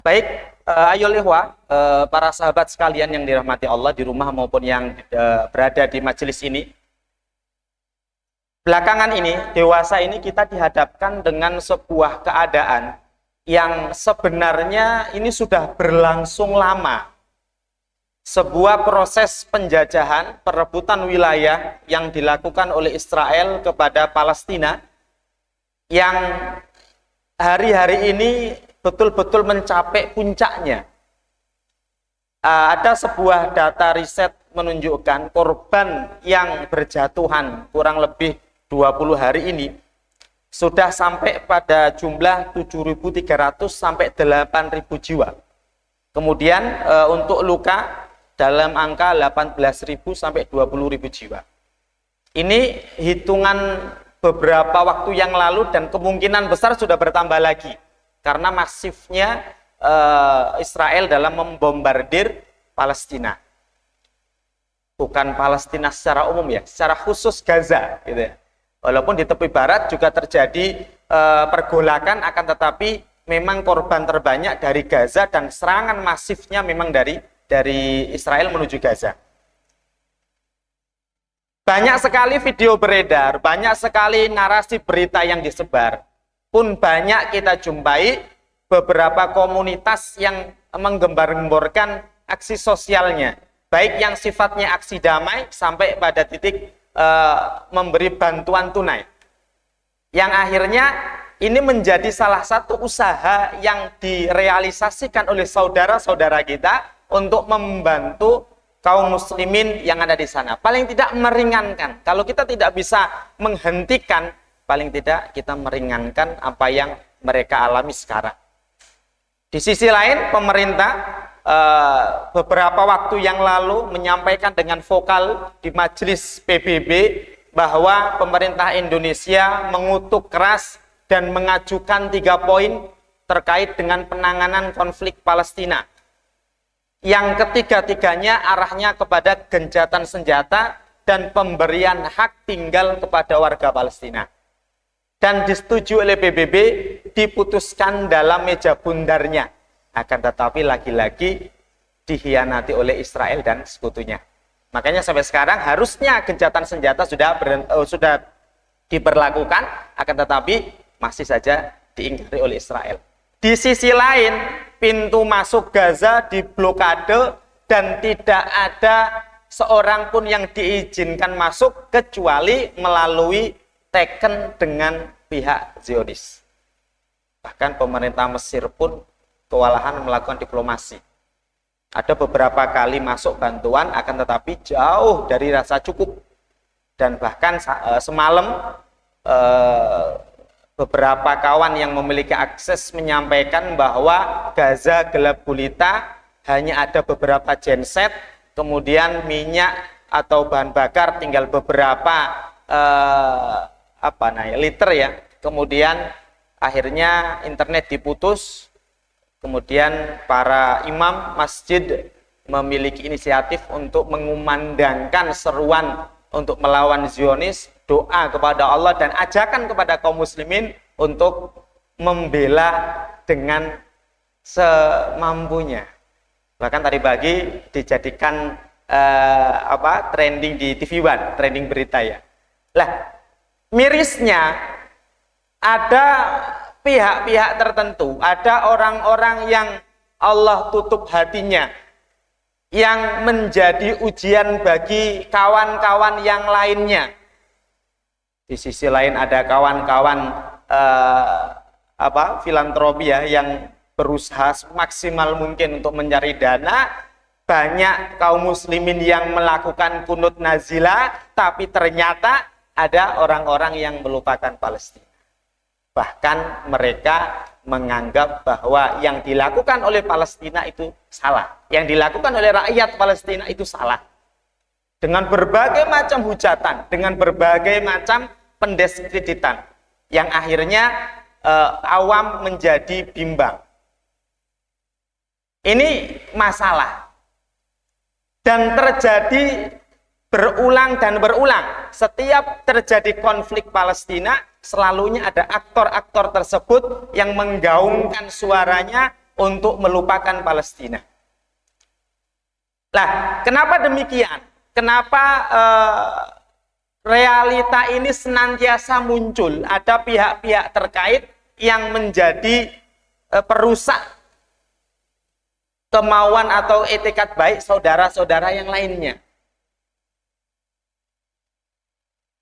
Baik, ayolah ikhwah, para sahabat sekalian yang dirahmati Allah di rumah maupun yang berada di majelis ini. Belakangan ini, dewasa ini kita dihadapkan dengan sebuah keadaan yang sebenarnya ini sudah berlangsung lama. Sebuah proses penjajahan, perebutan wilayah yang dilakukan oleh Israel kepada Palestina yang hari-hari ini betul-betul mencapai puncaknya. Ada sebuah data riset menunjukkan korban yang berjatuhan kurang lebih 20 hari ini sudah sampai pada jumlah 7.300 sampai 8.000 jiwa. Kemudian untuk luka dalam angka 18.000 sampai 20.000 jiwa. Ini hitungan beberapa waktu yang lalu dan kemungkinan besar sudah bertambah lagi karena masifnya Israel dalam membombardir Palestina. Bukan Palestina secara umum ya, secara khusus Gaza gitu ya. Walaupun di tepi barat juga terjadi pergolakan, akan tetapi memang korban terbanyak dari Gaza dan serangan masifnya memang dari Israel menuju Gaza. Banyak sekali video beredar, banyak sekali narasi berita yang disebar. Pun banyak kita jumpai beberapa komunitas yang menggembar-gemborkan aksi sosialnya. Baik yang sifatnya aksi damai sampai pada titik memberi bantuan tunai. Yang akhirnya ini menjadi salah satu usaha yang direalisasikan oleh saudara-saudara kita untuk membantu kaum muslimin yang ada di sana. Paling tidak meringankan. Kalau kita tidak bisa menghentikan, paling tidak kita meringankan apa yang mereka alami sekarang. Di sisi lain, pemerintah beberapa waktu yang lalu menyampaikan dengan vokal di majelis PBB bahwa pemerintah Indonesia mengutuk keras dan mengajukan 3 poin terkait dengan penanganan konflik Palestina. Yang ketiga-tiganya arahnya kepada gencatan senjata dan pemberian hak tinggal kepada warga Palestina. Dan disetujui oleh PBB, diputuskan dalam meja bundarnya. Akan tetapi lagi-lagi dikhianati oleh Israel dan sekutunya. Makanya sampai sekarang harusnya gencatan senjata sudah diberlakukan, akan tetapi masih saja diingkari oleh Israel. Di sisi lain, pintu masuk Gaza diblokade dan tidak ada seorang pun yang diizinkan masuk kecuali melalui teken dengan pihak Zionis. Bahkan pemerintah Mesir pun kewalahan melakukan diplomasi. Ada beberapa kali masuk bantuan, akan tetapi jauh dari rasa cukup. Dan bahkan semalam beberapa kawan yang memiliki akses menyampaikan bahwa Gaza gelap gulita, hanya ada beberapa genset, kemudian minyak atau bahan bakar tinggal beberapa liter ya. Kemudian akhirnya internet diputus. Kemudian para imam masjid memiliki inisiatif untuk mengumandangkan seruan untuk melawan Zionis, doa kepada Allah dan ajakan kepada kaum muslimin untuk membela dengan semampunya. Bahkan tadi pagi dijadikan trending di TV One, trending berita ya. Lah, mirisnya ada pihak-pihak tertentu, ada orang-orang yang Allah tutup hatinya, yang menjadi ujian bagi kawan-kawan yang lainnya. Di sisi lain ada kawan-kawan filantropi ya, yang berusaha semaksimal mungkin untuk mencari dana. Banyak kaum muslimin yang melakukan kunut nazilah, tapi ternyata ada orang-orang yang melupakan Palestina. Bahkan mereka menganggap bahwa yang dilakukan oleh Palestina itu salah. Yang dilakukan oleh rakyat Palestina itu salah. Dengan berbagai macam hujatan, dengan berbagai macam pendiskreditan, yang akhirnya awam menjadi bimbang. Ini masalah. Dan terjadi berulang dan berulang. Setiap terjadi konflik Palestina, selalunya ada aktor-aktor tersebut yang menggaungkan suaranya untuk melupakan Palestina. Lah, kenapa demikian? Kenapa realita ini senantiasa muncul? Ada pihak-pihak terkait yang menjadi perusak kemauan atau etikat baik saudara-saudara yang lainnya.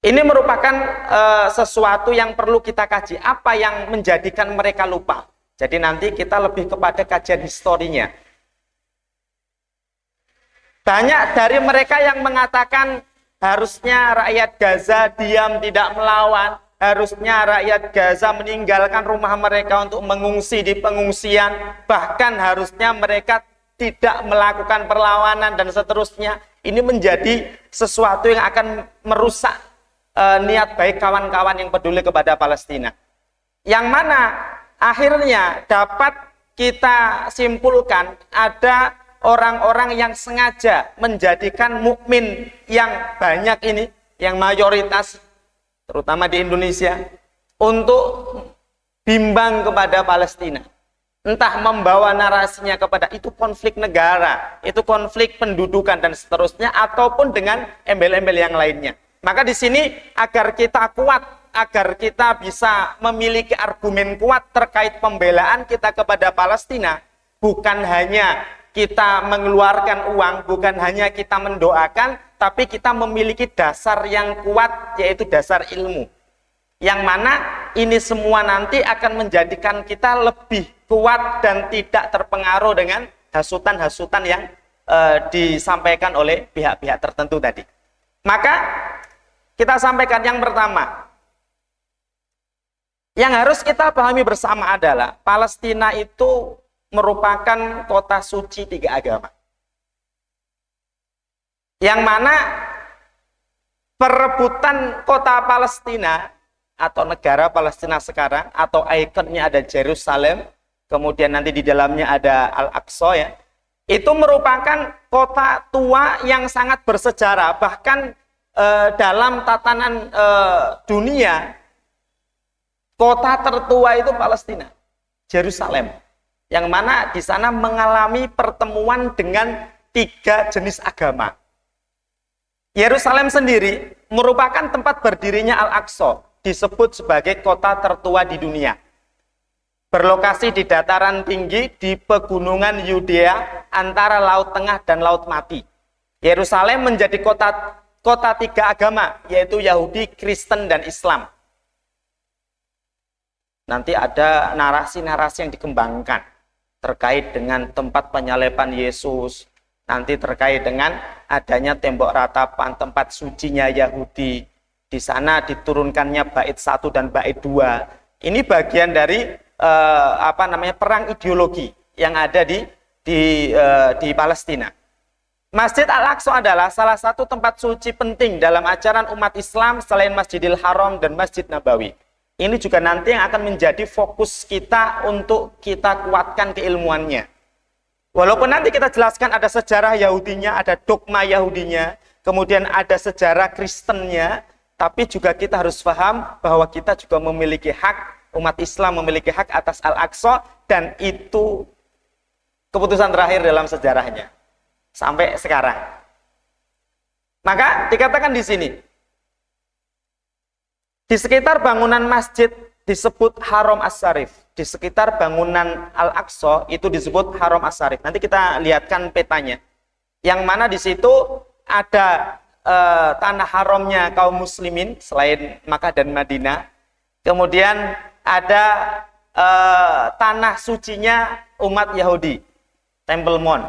Ini merupakan sesuatu yang perlu kita kaji. Apa yang menjadikan mereka lupa? Jadi nanti kita lebih kepada kajian historinya. Banyak dari mereka yang mengatakan harusnya rakyat Gaza diam tidak melawan, harusnya rakyat Gaza meninggalkan rumah mereka untuk mengungsi di pengungsian, bahkan harusnya mereka tidak melakukan perlawanan dan seterusnya. Ini menjadi sesuatu yang akan merusak niat baik kawan-kawan yang peduli kepada Palestina. Yang mana akhirnya dapat kita simpulkan ada orang-orang yang sengaja menjadikan mukmin yang banyak ini, yang mayoritas, terutama di Indonesia, untuk bimbang kepada Palestina. Entah membawa narasinya kepada itu konflik negara, itu konflik pendudukan dan seterusnya, ataupun dengan embel-embel yang lainnya. Maka di sini agar kita kuat, agar kita bisa memiliki argumen kuat terkait pembelaan kita kepada Palestina, bukan hanya kita mengeluarkan uang, bukan hanya kita mendoakan, tapi kita memiliki dasar yang kuat, yaitu dasar ilmu. Yang mana ini semua nanti akan menjadikan kita lebih kuat dan tidak terpengaruh dengan hasutan-hasutan yang disampaikan oleh pihak-pihak tertentu tadi. Maka kita sampaikan yang pertama, yang harus kita pahami bersama adalah Palestina itu merupakan kota suci 3 agama. Yang mana perebutan kota Palestina atau negara Palestina sekarang, atau ikonnya ada Yerusalem, kemudian nanti di dalamnya ada Al-Aqsa ya, itu merupakan kota tua yang sangat bersejarah. Bahkan dalam tatanan dunia, kota tertua itu Palestina, Yerusalem. Yang mana di sana mengalami pertemuan dengan 3 jenis agama. Yerusalem sendiri merupakan tempat berdirinya Al-Aqsa, disebut sebagai kota tertua di dunia. Berlokasi di dataran tinggi di pegunungan Yudea antara Laut Tengah dan Laut Mati. Yerusalem menjadi kota 3 agama, yaitu Yahudi, Kristen, dan Islam. Nanti ada narasi-narasi yang dikembangkan terkait dengan tempat penyaleban Yesus, nanti terkait dengan adanya tembok ratapan, tempat sucinya Yahudi, di sana diturunkannya bait 1 dan bait 2. Ini bagian dari perang ideologi yang ada di Palestina. Masjid Al-Aqsa adalah salah satu tempat suci penting dalam ajaran umat Islam selain Masjidil Haram dan Masjid Nabawi. Ini juga nanti yang akan menjadi fokus kita untuk kita kuatkan keilmuannya. Walaupun nanti kita jelaskan ada sejarah Yahudinya, ada dogma Yahudinya, kemudian ada sejarah Kristennya, tapi juga kita harus paham bahwa kita juga memiliki hak, umat Islam memiliki hak atas Al-Aqsa, dan itu keputusan terakhir dalam sejarahnya sampai sekarang. Maka dikatakan di sini, di sekitar bangunan masjid disebut Haram As-Syarif. Di sekitar bangunan Al-Aqsa itu disebut Haram As-Syarif. Nanti kita lihatkan petanya. Yang mana di situ ada tanah haramnya kaum muslimin selain Makkah dan Madinah. Kemudian ada tanah sucinya umat Yahudi, Temple Mount.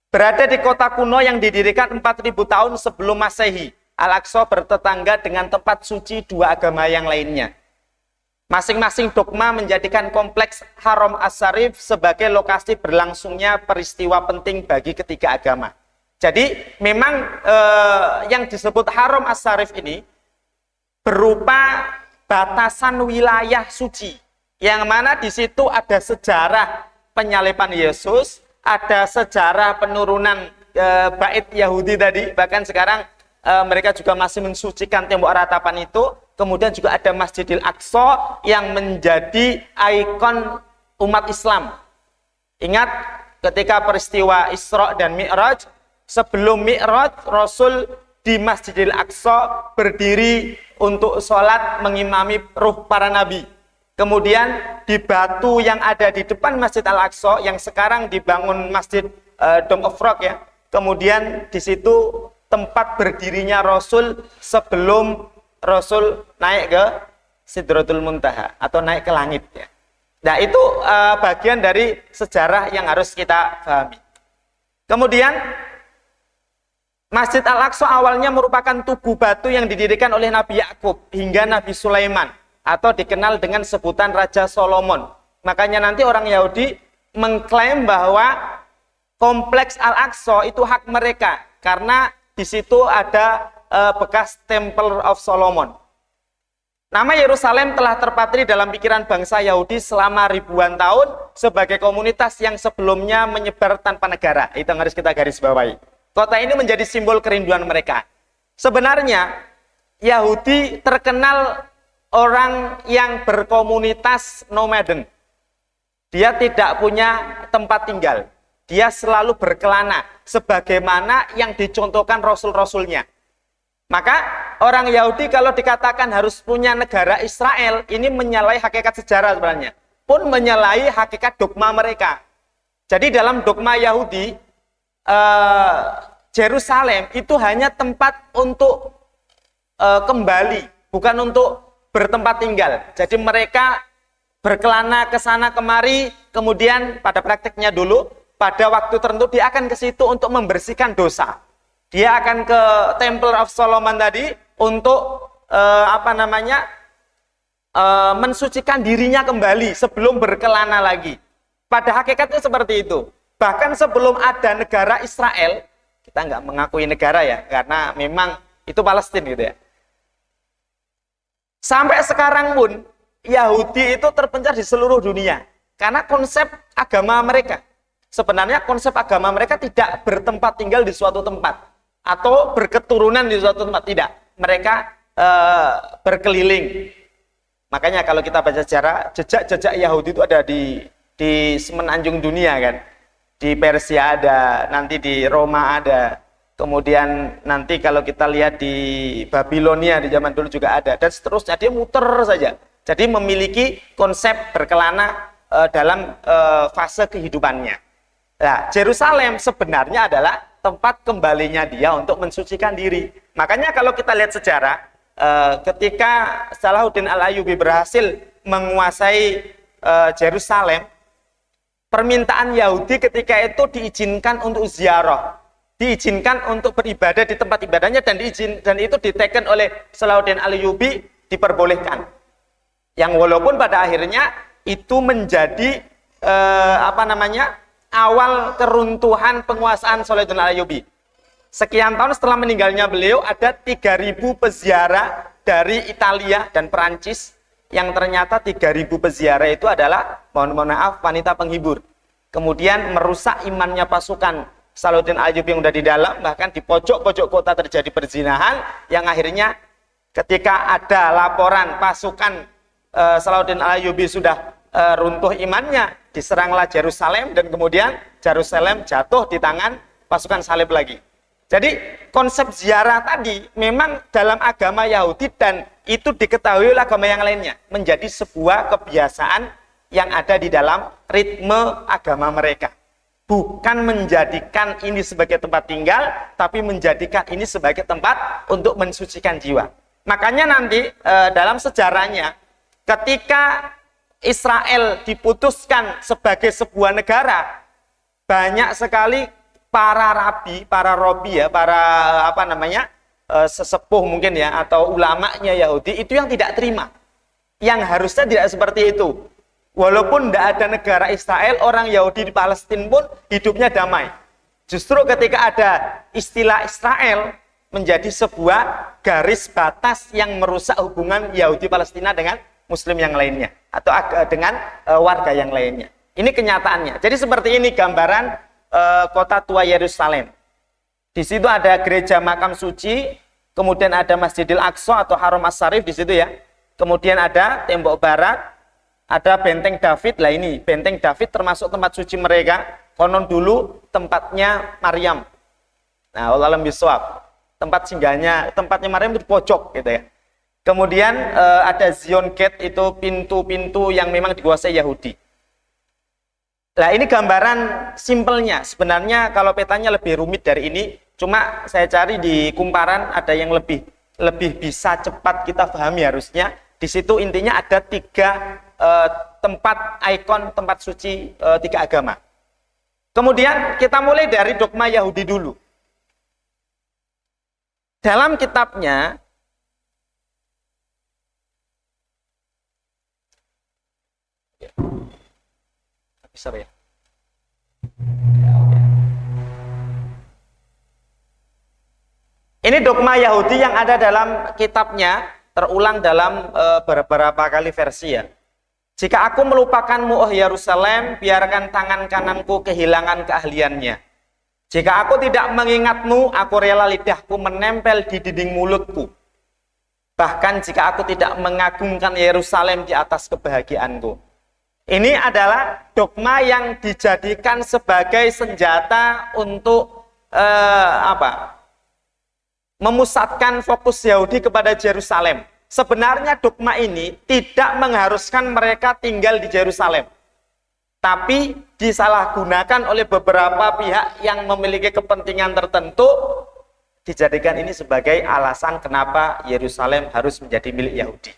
Berada di kota kuno yang didirikan 4.000 tahun sebelum Masehi. Al-Aqsa bertetangga dengan tempat suci 2 agama yang lainnya. Masing-masing dogma menjadikan kompleks Haram As-Syarif sebagai lokasi berlangsungnya peristiwa penting bagi ketiga agama. Jadi memang yang disebut Haram As-Syarif ini berupa batasan wilayah suci, yang mana di situ ada sejarah penyaliban Yesus, ada sejarah penurunan bait Yahudi tadi, bahkan sekarang mereka juga masih mensucikan tembok ratapan itu. Kemudian juga ada Masjidil Aqsa yang menjadi ikon umat Islam Ingat ketika peristiwa Isra dan Mi'raj, sebelum Mi'raj Rasul di Masjidil Aqsa berdiri untuk sholat mengimami ruh para nabi. Kemudian di batu yang ada di depan Masjid Al-Aqsa yang sekarang dibangun Masjid Dome of Rock ya. Kemudian di situ tempat berdirinya Rasul sebelum Rasul naik ke Sidratul Muntaha atau naik ke langit ya. Nah itu bagian dari sejarah yang harus kita pahami. Kemudian Masjid Al-Aqsa awalnya merupakan tugu batu yang didirikan oleh Nabi Yakub hingga Nabi Sulaiman atau dikenal dengan sebutan Raja Solomon. Makanya nanti orang Yahudi mengklaim bahwa kompleks Al-Aqsa itu hak mereka karena di situ ada bekas Temple of Solomon. Nama Yerusalem telah terpatri dalam pikiran bangsa Yahudi selama ribuan tahun sebagai komunitas yang sebelumnya menyebar tanpa negara. Itu yang harus kita garis bawahi. Kota ini menjadi simbol kerinduan mereka. Sebenarnya Yahudi terkenal orang yang berkomunitas nomaden. Dia tidak punya tempat tinggal. Dia selalu berkelana sebagaimana yang dicontohkan rasul-rasulnya. Maka orang Yahudi kalau dikatakan harus punya negara Israel, ini menyalahi hakikat sejarah sebenarnya. Pun menyalahi hakikat dogma mereka. Jadi dalam dogma Yahudi, Yerusalem itu hanya tempat untuk kembali, bukan untuk bertempat tinggal. Jadi mereka berkelana ke sana kemari, kemudian pada prakteknya dulu, pada waktu tertentu dia akan ke situ untuk membersihkan dosa. Dia akan ke Temple of Solomon tadi untuk mensucikan dirinya kembali sebelum berkelana lagi. Pada hakikatnya seperti itu. Bahkan sebelum ada negara Israel, kita nggak mengakui negara ya, karena memang itu Palestina gitu ya. Sampai sekarang pun Yahudi itu terpencar di seluruh dunia karena konsep agama mereka. Sebenarnya konsep agama mereka tidak bertempat tinggal di suatu tempat atau berketurunan di suatu tempat, tidak. Mereka berkeliling. Makanya kalau kita baca sejarah, jejak-jejak Yahudi itu ada di semenanjung dunia kan. Di Persia ada, nanti di Roma ada. Kemudian nanti kalau kita lihat di Babilonia di zaman dulu juga ada, dan seterusnya, dia muter saja. Jadi memiliki konsep berkelana dalam fase kehidupannya. Nah, Yerusalem sebenarnya adalah tempat kembalinya dia untuk mensucikan diri. Makanya kalau kita lihat sejarah, ketika Salahuddin Al-Ayyubi berhasil menguasai Yerusalem, permintaan Yahudi ketika itu diizinkan untuk ziarah, diizinkan untuk beribadah di tempat ibadahnya, dan itu diteken oleh Salahuddin Al-Ayyubi, diperbolehkan. Yang walaupun pada akhirnya itu menjadi awal keruntuhan penguasaan Salahuddin Al-Ayyubi. Sekian tahun setelah meninggalnya beliau, ada 3.000 peziarah dari Italia dan Perancis, yang ternyata 3.000 peziarah itu adalah, mohon maaf, wanita penghibur. Kemudian merusak imannya pasukan Salahuddin Al-Ayyubi yang sudah di dalam, bahkan di pojok-pojok kota terjadi perzinahan, yang akhirnya ketika ada laporan pasukan Salahuddin Al-Ayyubi sudah runtuh imannya, diseranglah Yerusalem, dan kemudian Yerusalem jatuh di tangan pasukan salib lagi. Jadi konsep ziarah tadi memang dalam agama Yahudi, dan itu diketahui oleh agama yang lainnya, menjadi sebuah kebiasaan yang ada di dalam ritme agama mereka. Bukan menjadikan ini sebagai tempat tinggal, tapi menjadikan ini sebagai tempat untuk mensucikan jiwa. Makanya nanti dalam sejarahnya, ketika Israel diputuskan sebagai sebuah negara, banyak sekali para rabi, para sesepuh mungkin ya, atau ulamanya Yahudi itu yang tidak terima, yang harusnya tidak seperti itu. Walaupun tidak ada negara Israel, orang Yahudi di Palestina pun hidupnya damai. Justru ketika ada istilah Israel, menjadi sebuah garis batas yang merusak hubungan Yahudi Palestina dengan Muslim yang lainnya, atau dengan warga yang lainnya. Ini kenyataannya. Jadi seperti ini gambaran kota tua Yerusalem. Di situ ada gereja makam suci, kemudian ada Masjidil Aqsa atau Haram As-Syarif di situ ya. Kemudian ada tembok barat, ada benteng David. Lah ini benteng David termasuk tempat suci mereka. Konon dulu tempatnya Maryam. Nah, alam biswab. Tempatnya Maryam itu di pojok gitu ya. Kemudian ada Zion Gate, itu pintu-pintu yang memang dikuasai Yahudi. Nah, ini gambaran simpelnya. Sebenarnya kalau petanya lebih rumit dari ini, cuma saya cari di kumparan ada yang lebih bisa cepat kita pahami harusnya. Di situ intinya ada 3 tempat ikon tempat suci 3 agama. Kemudian kita mulai dari dogma Yahudi dulu. Dalam kitabnya bisa ya? Ini dogma Yahudi yang ada dalam kitabnya, terulang dalam beberapa kali versi ya. Jika aku melupakanmu, oh Yerusalem, biarkan tangan kananku kehilangan keahliannya. Jika aku tidak mengingatmu, aku rela lidahku menempel di dinding mulutku. Bahkan jika aku tidak mengagungkan Yerusalem di atas kebahagiaanku. Ini adalah dogma yang dijadikan sebagai senjata untuk memusatkan fokus Yahudi kepada Yerusalem. Sebenarnya dogma ini tidak mengharuskan mereka tinggal di Yerusalem, tapi disalahgunakan oleh beberapa pihak yang memiliki kepentingan tertentu, dijadikan ini sebagai alasan kenapa Yerusalem harus menjadi milik Yahudi.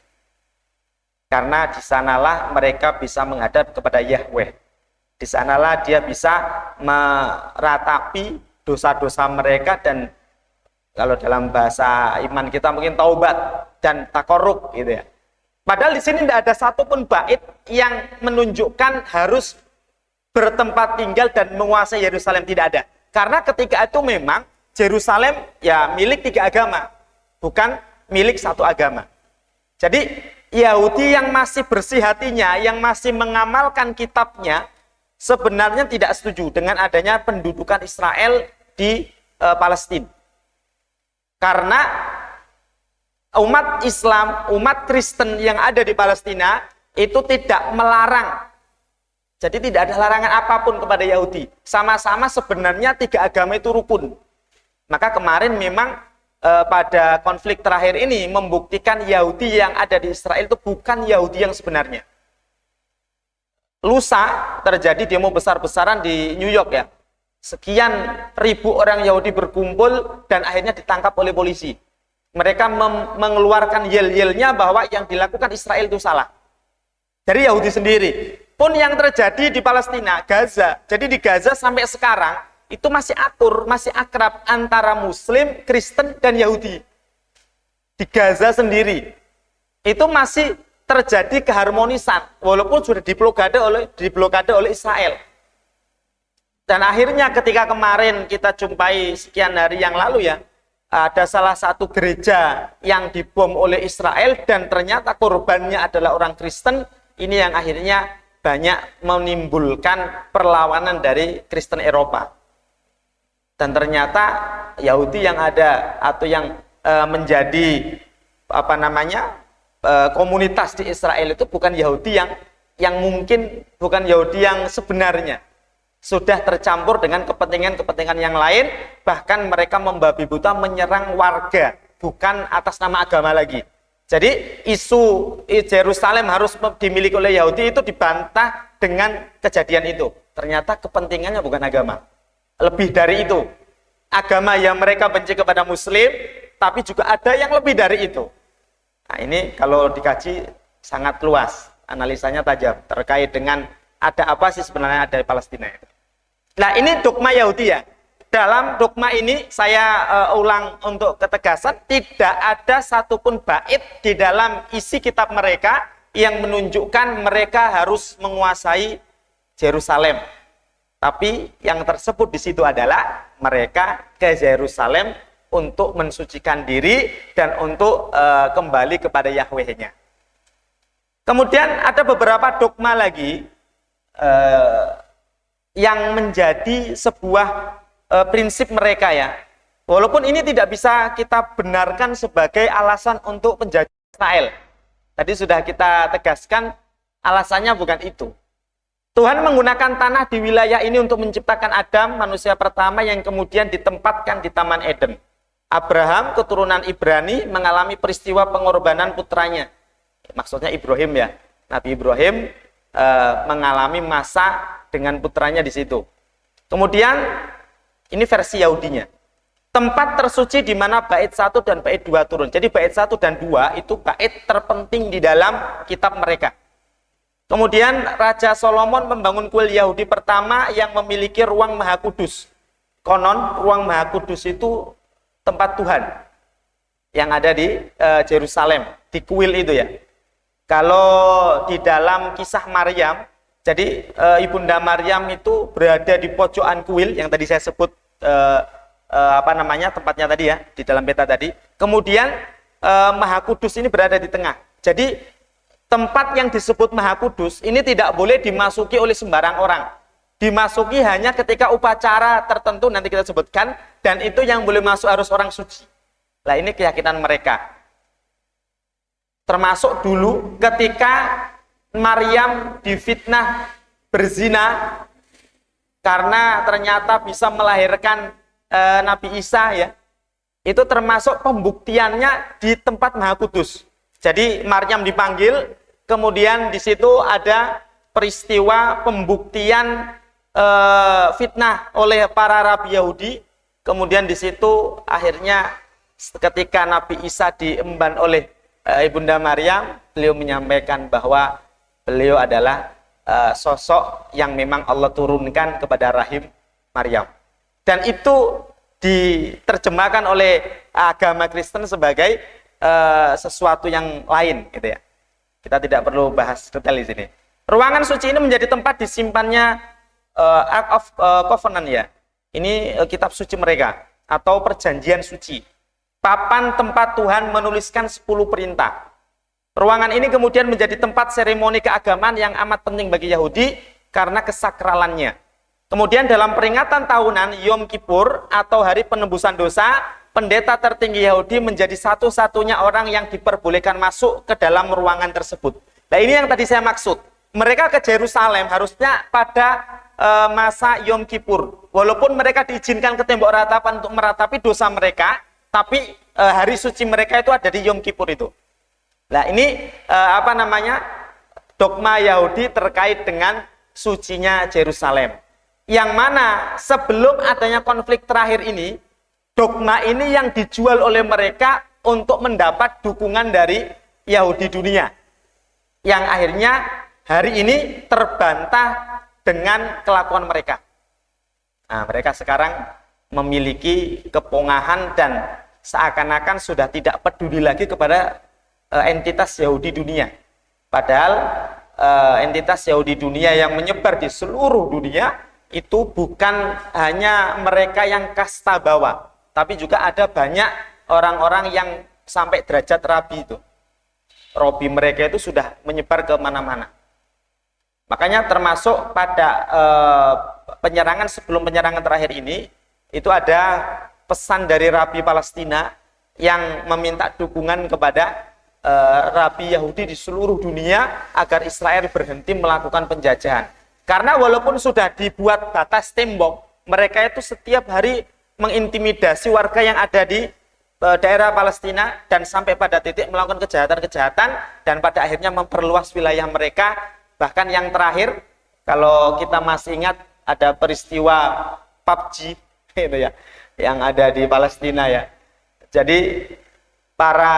Karena di sanalah mereka bisa menghadap kepada Yahweh. Di sanalah dia bisa meratapi dosa-dosa mereka dan kalau dalam bahasa iman kita mungkin taubat dan takorub gitu ya. Padahal di sini tidak ada satupun bait yang menunjukkan harus bertempat tinggal dan menguasai Yerusalem, tidak ada. Karena ketika itu memang Yerusalem ya milik 3 agama, bukan milik 1 agama. Jadi Yahudi yang masih bersih hatinya, yang masih mengamalkan kitabnya, sebenarnya tidak setuju dengan adanya pendudukan Israel di Palestina. Karena umat Islam, umat Kristen yang ada di Palestina itu tidak melarang. Jadi tidak ada larangan apapun kepada Yahudi. Sama-sama sebenarnya 3 agama itu rukun. Maka kemarin memang pada konflik terakhir ini membuktikan Yahudi yang ada di Israel itu bukan Yahudi yang sebenarnya. Lusa terjadi demo besar-besaran di New York ya. Sekian ribu orang Yahudi berkumpul dan akhirnya ditangkap oleh polisi. Mereka mengeluarkan yel-yelnya bahwa yang dilakukan Israel itu salah. Dari Yahudi sendiri. Pun yang terjadi di Palestina, Gaza. Jadi di Gaza sampai sekarang itu masih akur, masih akrab antara Muslim, Kristen, dan Yahudi. Di Gaza sendiri, itu masih terjadi keharmonisan, walaupun sudah diblokade oleh Israel. Dan akhirnya ketika kemarin kita jumpai sekian hari yang lalu ya, ada salah satu gereja yang dibom oleh Israel, dan ternyata korbannya adalah orang Kristen, ini yang akhirnya banyak menimbulkan perlawanan dari Kristen Eropa. Dan ternyata Yahudi yang ada atau yang menjadi komunitas di Israel itu bukan Yahudi yang mungkin bukan Yahudi yang sebenarnya. Sudah tercampur dengan kepentingan-kepentingan yang lain, bahkan mereka membabi buta menyerang warga, bukan atas nama agama lagi. Jadi isu Yerusalem harus dimiliki oleh Yahudi itu dibantah dengan kejadian itu. Ternyata kepentingannya bukan agama. Lebih dari itu, agama yang mereka benci kepada Muslim, tapi juga ada yang lebih dari itu. Nah ini kalau dikaji sangat luas, analisanya tajam, terkait dengan ada apa sih sebenarnya ada di Palestina itu. Nah ini dogma Yahudi ya. Dalam dogma ini saya ulang untuk ketegasan, tidak ada satupun bait di dalam isi kitab mereka yang menunjukkan mereka harus menguasai Yerusalem. Tapi yang tersebut di situ adalah mereka ke Yerusalem untuk mensucikan diri dan untuk kembali kepada Yahweh-nya. Kemudian ada beberapa dogma lagi yang menjadi sebuah prinsip mereka ya. Walaupun ini tidak bisa kita benarkan sebagai alasan untuk penjajahan Israel. Tadi sudah kita tegaskan Alasannya bukan itu. Tuhan menggunakan tanah di wilayah ini untuk menciptakan Adam, manusia pertama yang kemudian ditempatkan di Taman Eden. Abraham, keturunan Ibrani, mengalami peristiwa pengorbanan putranya. Maksudnya Ibrahim ya. Nabi Ibrahim mengalami masa dengan putranya di situ. Kemudian, ini versi Yahudinya. Tempat tersuci di mana bait 1 dan bait 2 turun. Jadi bait 1 dan 2 itu bait terpenting di dalam kitab mereka. Kemudian Raja Solomon membangun kuil Yahudi pertama yang memiliki ruang Maha Kudus. Konon ruang Maha Kudus itu tempat Tuhan yang ada di Yerusalem, di kuil itu ya. Kalau di dalam kisah Maryam, jadi Ibunda Maryam itu berada di pojokan kuil yang tadi saya sebut tempatnya tadi ya, di dalam peta tadi. Kemudian Maha Kudus ini berada di tengah. Jadi tempat yang disebut Maha Kudus ini tidak boleh dimasuki oleh sembarang orang. Dimasuki hanya ketika upacara tertentu nanti kita sebutkan, dan itu yang boleh masuk harus orang suci. Nah, ini keyakinan mereka. Termasuk dulu ketika Maryam difitnah berzina karena ternyata bisa melahirkan Nabi Isa ya. Itu termasuk pembuktiannya di tempat Maha Kudus. Jadi Maryam dipanggil, kemudian di situ ada peristiwa pembuktian fitnah oleh para rabi Yahudi. Kemudian di situ akhirnya ketika Nabi Isa diemban oleh Ibunda Maryam, beliau menyampaikan bahwa beliau adalah sosok yang memang Allah turunkan kepada rahim Maryam. Dan itu diterjemahkan oleh agama Kristen sebagai sesuatu yang lain, gitu ya. Kita tidak perlu bahas detail di sini. Ruangan suci ini menjadi tempat disimpannya Ark of Covenant ya. Ini kitab suci mereka atau perjanjian suci. Papan tempat Tuhan menuliskan 10 perintah. Ruangan ini kemudian menjadi tempat seremoni keagamaan yang amat penting bagi Yahudi karena kesakralannya. Kemudian dalam peringatan tahunan Yom Kippur atau hari penebusan dosa, pendeta tertinggi Yahudi menjadi satu-satunya orang yang diperbolehkan masuk ke dalam ruangan tersebut. Nah, ini yang tadi saya maksud. Mereka ke Yerusalem harusnya pada masa Yom Kippur. Walaupun mereka diizinkan ke tembok ratapan untuk meratapi dosa mereka, tapi hari suci mereka itu ada di Yom Kippur itu. Nah, ini dogma Yahudi terkait dengan sucinya Yerusalem. Yang mana sebelum adanya konflik terakhir ini, dogma ini yang dijual oleh mereka untuk mendapat dukungan dari Yahudi dunia. Yang akhirnya hari ini terbantah dengan kelakuan mereka. Nah, mereka sekarang memiliki kepongahan dan seakan-akan sudah tidak peduli lagi kepada entitas Yahudi dunia. Padahal entitas Yahudi dunia yang menyebar di seluruh dunia itu bukan hanya mereka yang kasta bawah, tapi juga ada banyak orang-orang yang sampai derajat rabi itu. Rabi mereka itu sudah menyebar ke mana-mana. Makanya termasuk pada penyerangan sebelum penyerangan terakhir ini, itu ada pesan dari Rabi Palestina yang meminta dukungan kepada Rabi Yahudi di seluruh dunia agar Israel berhenti melakukan penjajahan. Karena walaupun sudah dibuat batas tembok, mereka itu setiap hari mengintimidasi warga yang ada di daerah Palestina dan sampai pada titik melakukan kejahatan-kejahatan dan pada akhirnya memperluas wilayah mereka. Bahkan yang terakhir, kalau kita masih ingat ada peristiwa PUBG gitu ya, yang ada di Palestina ya. Jadi para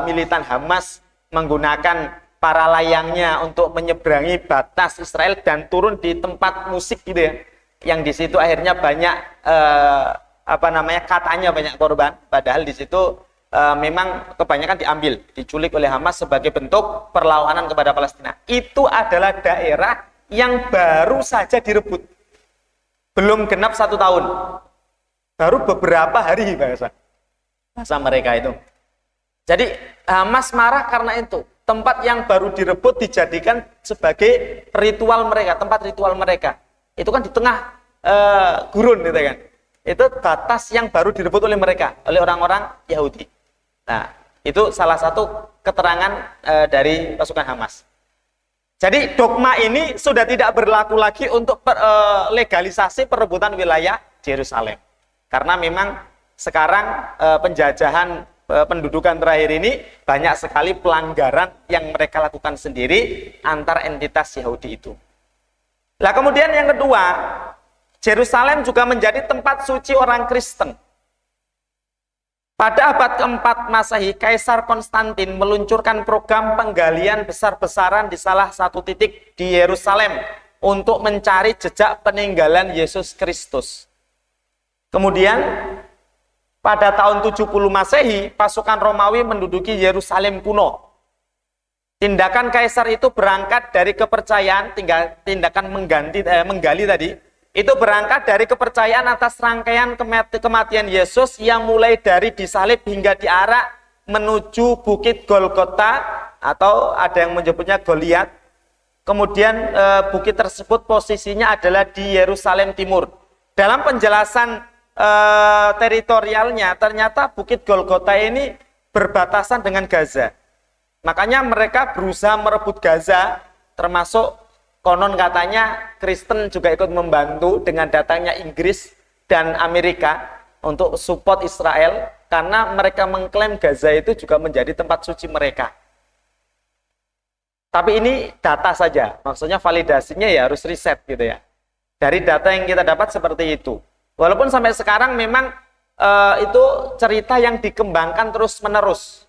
militan Hamas menggunakan para layangnya untuk menyeberangi batas Israel dan turun di tempat musik gitu ya. Yang di situ akhirnya banyak katanya banyak korban, padahal di situ memang kebanyakan diculik oleh Hamas sebagai bentuk perlawanan kepada Palestina. Itu adalah daerah yang baru saja direbut, belum genap 1 tahun, baru beberapa hari bahasa mereka itu. Jadi Hamas marah karena itu, tempat yang baru direbut dijadikan sebagai ritual mereka, tempat ritual mereka. Itu kan di tengah gurun gitu kan. Itu batas yang baru direbut oleh mereka, oleh orang-orang Yahudi. Nah, itu salah satu keterangan dari pasukan Hamas. Jadi dogma ini sudah tidak berlaku lagi untuk legalisasi perebutan wilayah Yerusalem. Karena memang sekarang penjajahan pendudukan terakhir ini banyak sekali pelanggaran yang mereka lakukan sendiri antar entitas Yahudi itu. Nah kemudian yang kedua, Yerusalem juga menjadi tempat suci orang Kristen. Pada abad keempat Masehi, Kaisar Konstantin meluncurkan program penggalian besar-besaran di salah satu titik di Yerusalem untuk mencari jejak peninggalan Yesus Kristus. Kemudian pada tahun 70 Masehi, pasukan Romawi menduduki Yerusalem kuno. Tindakan Kaisar itu berangkat dari kepercayaan, tindakan menggali tadi, itu berangkat dari kepercayaan atas rangkaian kematian Yesus yang mulai dari disalib hingga diarak menuju Bukit Golgota, atau ada yang menyebutnya Goliat. Kemudian bukit tersebut posisinya adalah di Yerusalem Timur. Dalam penjelasan teritorialnya, ternyata Bukit Golgota ini berbatasan dengan Gaza. Makanya mereka berusaha merebut Gaza, termasuk konon katanya Kristen juga ikut membantu dengan datangnya Inggris dan Amerika untuk support Israel, karena mereka mengklaim Gaza itu juga menjadi tempat suci mereka. Tapi ini data saja, maksudnya validasinya ya harus riset gitu ya. Dari data yang kita dapat seperti itu. Walaupun sampai sekarang memang itu cerita yang dikembangkan terus-menerus.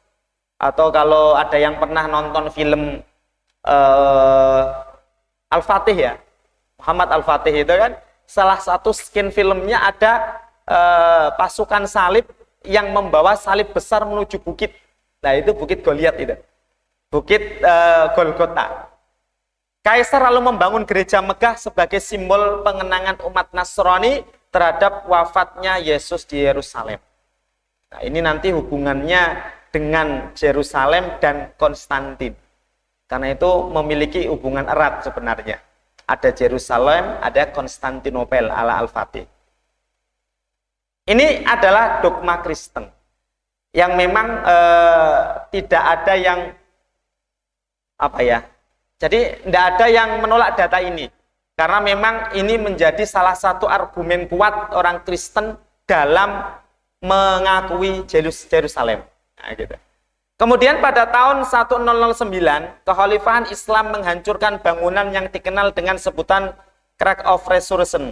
Atau kalau ada yang pernah nonton film Al-Fatih ya, Muhammad Al-Fatih itu kan, salah satu skin filmnya ada pasukan salib yang membawa salib besar menuju bukit. Nah itu Bukit Goliat itu, Bukit Golgota. Kaisar lalu membangun gereja megah sebagai simbol pengenangan umat Nasrani terhadap wafatnya Yesus di Yerusalem. Nah ini nanti hubungannya dengan Yerusalem dan Konstantin. Karena itu memiliki hubungan erat sebenarnya. Ada Yerusalem, ada Konstantinopel ala Al-Fatih. Ini adalah dogma Kristen yang memang tidak ada yang jadi tidak ada yang menolak data ini. Karena memang ini menjadi salah satu argumen kuat orang Kristen dalam mengakui Yerusalem. Nah, gitu. Kemudian pada tahun 1009, Kekhalifahan Islam menghancurkan bangunan yang dikenal dengan sebutan Crack of Resurrection.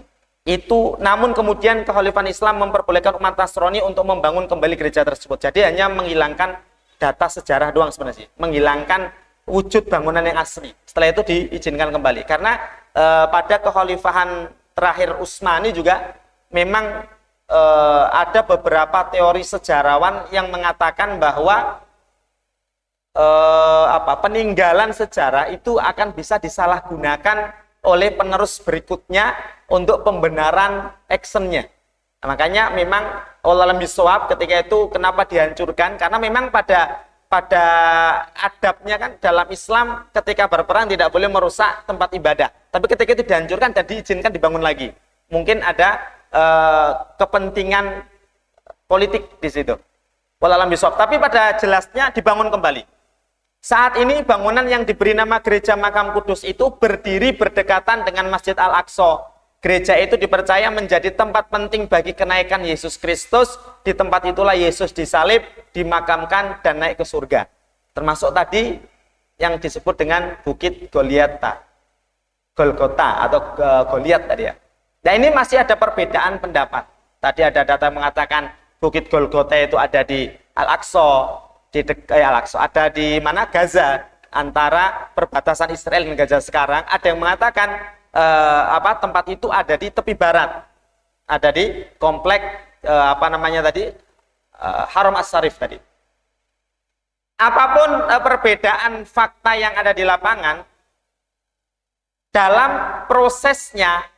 Namun kemudian Kekhalifahan Islam memperbolehkan umat Nasrani untuk membangun kembali gereja tersebut. Jadi hanya menghilangkan data sejarah doang sebenarnya, menghilangkan wujud bangunan yang asli. Setelah itu diizinkan kembali. Karena pada Kekhalifahan terakhir Utsmani juga memang ada beberapa teori sejarawan yang mengatakan bahwa peninggalan sejarah itu akan bisa disalahgunakan oleh penerus berikutnya untuk pembenaran actionnya. Nah, makanya memang Wallahu a'lam bishawab ketika itu kenapa dihancurkan, karena memang pada adabnya kan dalam Islam ketika berperang tidak boleh merusak tempat ibadah, tapi ketika itu dihancurkan dan diizinkan dibangun lagi, mungkin ada kepentingan politik di situ. Wallahu a'lam bishawab. Tapi pada jelasnya dibangun kembali. Saat ini bangunan yang diberi nama Gereja Makam Kudus itu berdiri berdekatan dengan Masjid Al-Aqsa. Gereja itu dipercaya menjadi tempat penting bagi kenaikan Yesus Kristus. Di tempat itulah Yesus disalib, dimakamkan, dan naik ke surga. Termasuk tadi yang disebut dengan Bukit Golgota atau Goliat tadi ya. Nah ini masih ada perbedaan pendapat. Tadi ada data mengatakan Bukit Golgota itu ada di Al-Aqsa, ada di mana Gaza, antara perbatasan Israel dan Gaza sekarang. Ada yang mengatakan tempat itu ada di tepi barat, ada di komplek Haram As-Sharif tadi. Apapun perbedaan fakta yang ada di lapangan, dalam prosesnya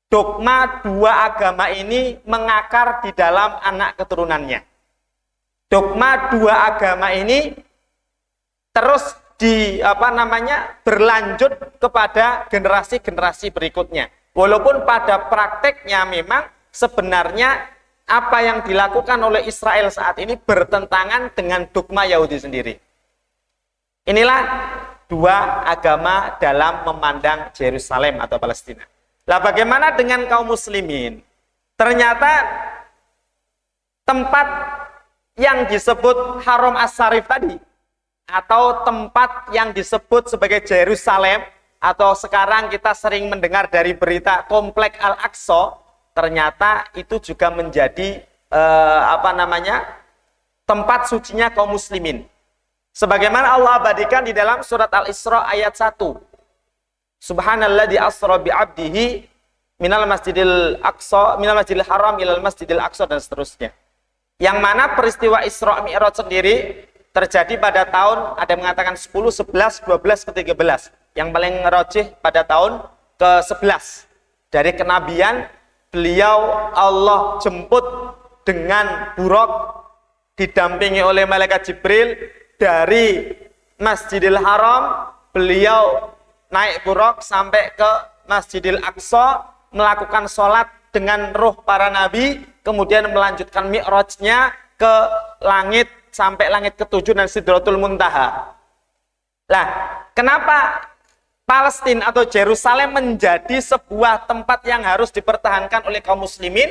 dogma dua agama ini mengakar di dalam anak keturunannya. Dogma dua agama ini terus berlanjut kepada generasi-generasi berikutnya. Walaupun pada prakteknya memang sebenarnya apa yang dilakukan oleh Israel saat ini bertentangan dengan dogma Yahudi sendiri. Inilah dua agama dalam memandang Yerusalem atau Palestina. Lah bagaimana dengan kaum muslimin? Ternyata tempat yang disebut Haram As-Syarif tadi, atau tempat yang disebut sebagai Yerusalem, atau sekarang kita sering mendengar dari berita Komplek Al-Aqsa, ternyata itu juga menjadi tempat sucinya kaum muslimin. Sebagaimana Allah abadikan di dalam surat Al-Isra ayat 1. Subhanalladzi asra bi'abdihi minal masjidil aqsa, minal masjidil haram ilal masjidil aqsa, dan seterusnya. Yang mana peristiwa Isra Mi'raj sendiri terjadi pada tahun, ada yang mengatakan 10, 11, 12, ke-13. Yang paling rajih pada tahun ke-11. Dari kenabian, beliau Allah jemput dengan buraq, didampingi oleh malaikat Jibril dari Masjidil Haram. Beliau naik buraq sampai ke Masjidil Aqsa, melakukan sholat dengan ruh para nabi, kemudian melanjutkan mi'rajnya ke langit sampai langit ke-7 dan Sidratul Muntaha. Nah, kenapa Palestina atau Yerusalem menjadi sebuah tempat yang harus dipertahankan oleh kaum muslimin?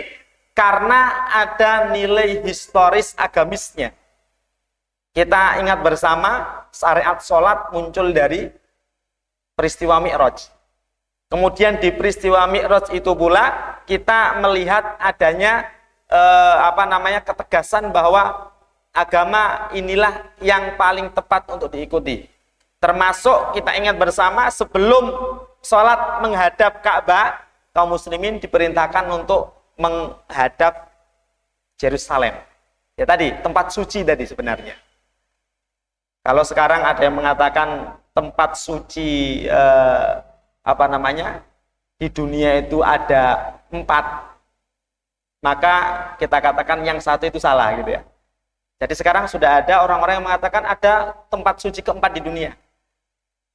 Karena ada nilai historis agamisnya. Kita ingat bersama, syariat sholat muncul dari peristiwa Mi'raj. Kemudian di peristiwa Mi'raj itu pula kita melihat adanya ketegasan bahwa agama inilah yang paling tepat untuk diikuti. Termasuk kita ingat bersama, sebelum sholat menghadap Ka'bah, kaum muslimin diperintahkan untuk menghadap Yerusalem. Ya tadi, tempat suci tadi sebenarnya. Kalau sekarang ada yang mengatakan tempat suci di dunia itu ada 4, maka kita katakan yang satu itu salah gitu ya. Jadi sekarang sudah ada orang-orang yang mengatakan ada tempat suci keempat di dunia.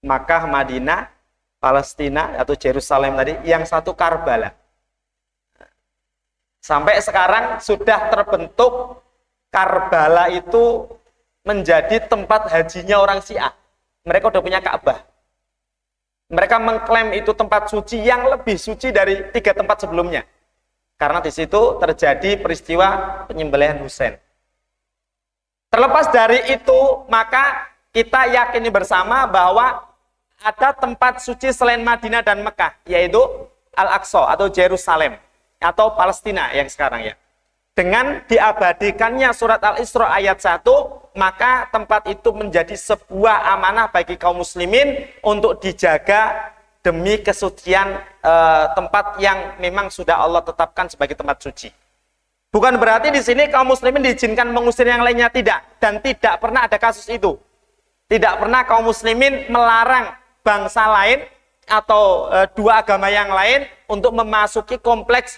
Makkah, Madinah, Palestina atau Yerusalem tadi, yang satu Karbala. Sampai sekarang sudah terbentuk Karbala itu menjadi tempat hajinya orang Syiah. Mereka udah punya Ka'bah. Mereka mengklaim itu tempat suci yang lebih suci dari 3 tempat sebelumnya. Karena di situ terjadi peristiwa penyembelihan Husain. Terlepas dari itu, maka kita yakini bersama bahwa ada tempat suci selain Madinah dan Mekah, yaitu Al-Aqsa atau Yerusalem atau Palestina yang sekarang ya. Dengan diabadikannya surat Al-Isra ayat 1, maka tempat itu menjadi sebuah amanah bagi kaum muslimin untuk dijaga demi kesucian tempat yang memang sudah Allah tetapkan sebagai tempat suci. Bukan berarti di sini kaum muslimin diizinkan mengusir yang lainnya, tidak. Dan tidak pernah ada kasus itu. Tidak pernah kaum muslimin melarang bangsa lain atau dua agama yang lain untuk memasuki kompleks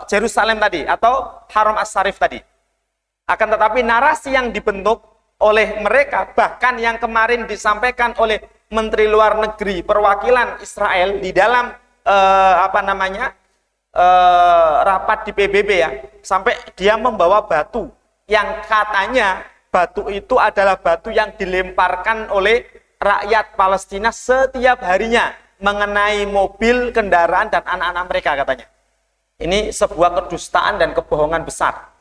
Yerusalem tadi atau Haram As-Syarif tadi. Akan tetapi narasi yang dibentuk oleh mereka, bahkan yang kemarin disampaikan oleh Menteri Luar Negeri perwakilan Israel di dalam rapat di PBB ya, sampai dia membawa batu yang katanya batu itu adalah batu yang dilemparkan oleh rakyat Palestina setiap harinya mengenai mobil, kendaraan, dan anak-anak mereka katanya. Ini sebuah kedustaan dan kebohongan besar.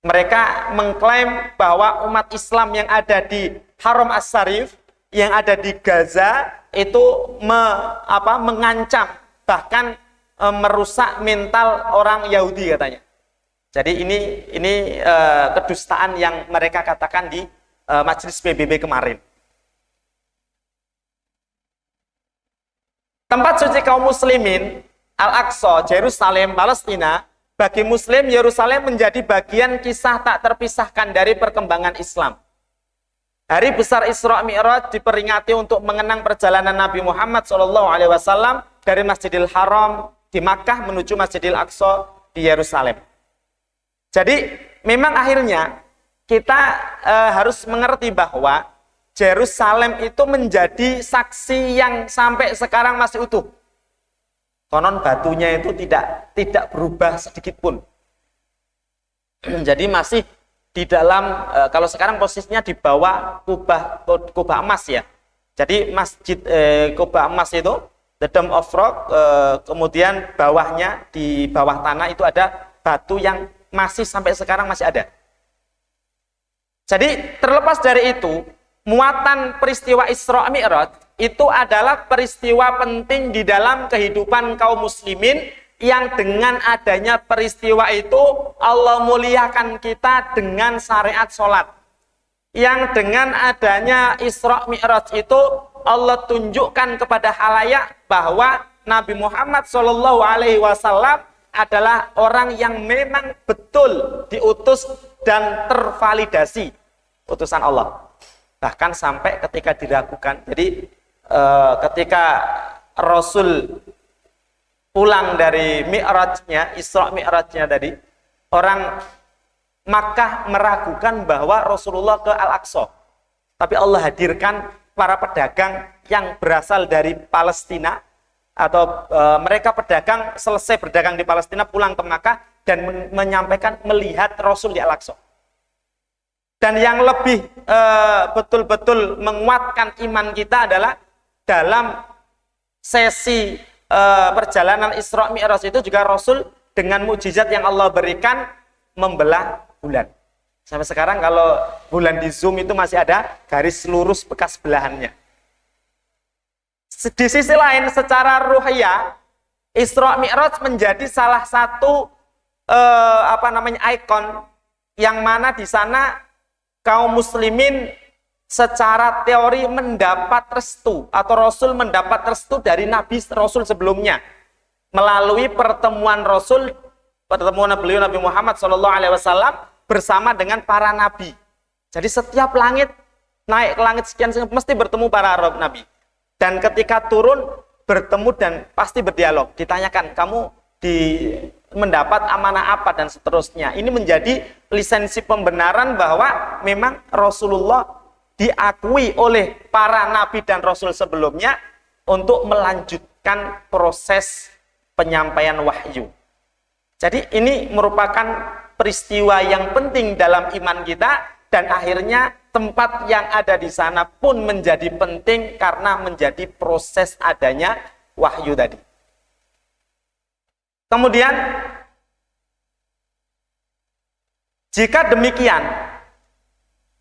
Mereka mengklaim bahwa umat Islam yang ada di Haram As-Syarif, yang ada di Gaza, itu mengancam, bahkan merusak mental orang Yahudi katanya. Jadi ini kedustaan yang mereka katakan di majelis PBB kemarin. Tempat suci kaum muslimin Al-Aqsa, Yerusalem, Palestina, bagi muslim Yerusalem menjadi bagian kisah tak terpisahkan dari perkembangan Islam. Hari besar Isra Mi'raj diperingati untuk mengenang perjalanan Nabi Muhammad SAW dari Masjidil Haram di Makkah menuju Masjidil Aqsa di Yerusalem. Jadi memang akhirnya kita harus mengerti bahwa Yerusalem itu menjadi saksi yang sampai sekarang masih utuh. Konon batunya itu tidak berubah sedikit pun. Jadi masih di dalam kalau sekarang posisinya di bawah kubah emas ya. Jadi masjid kubah emas itu the Dome of Rock, kemudian bawahnya di bawah tanah itu ada batu yang masih sampai sekarang masih ada. Jadi terlepas dari itu, muatan peristiwa Isra Mi'raj itu adalah peristiwa penting di dalam kehidupan kaum muslimin, yang dengan adanya peristiwa itu Allah muliakan kita dengan syariat sholat. Yang dengan adanya Isra Mi'raj itu Allah tunjukkan kepada khalayak bahwa Nabi Muhammad SAW adalah orang yang memang betul diutus dan tervalidasi utusan Allah. Bahkan sampai ketika diragukan. Jadi ketika Rasul pulang dari Mi'rajnya, Isra Mi'rajnya tadi, orang Makkah meragukan bahwa Rasulullah ke Al-Aqsa. Tapi Allah hadirkan para pedagang yang berasal dari Palestina, atau mereka pedagang selesai berdagang di Palestina pulang ke Makkah dan menyampaikan melihat Rasul di Al-Aqsa. Dan yang lebih betul-betul menguatkan iman kita adalah dalam sesi perjalanan Isra Mi'raj itu juga Rasul dengan mukjizat yang Allah berikan membelah bulan. Sampai sekarang kalau bulan di zoom itu masih ada garis lurus bekas belahannya. Di sisi lain secara ruhiyah, Isra Mi'raj menjadi salah satu ikon yang mana di sana kaum muslimin secara teori mendapat restu, atau Rasul mendapat restu dari Nabi Rasul sebelumnya melalui pertemuan beliau Nabi Muhammad SAW bersama dengan para nabi. Jadi setiap langit, naik ke langit sekian mesti bertemu para nabi. Dan ketika turun bertemu dan pasti berdialog. Ditanyakan, kamu mendapat amanah apa dan seterusnya. Ini menjadi lisensi pembenaran bahwa memang Rasulullah diakui oleh para nabi dan rasul sebelumnya untuk melanjutkan proses penyampaian wahyu. Jadi ini merupakan peristiwa yang penting dalam iman kita, dan akhirnya tempat yang ada di sana pun menjadi penting karena menjadi proses adanya wahyu tadi. Kemudian jika demikian,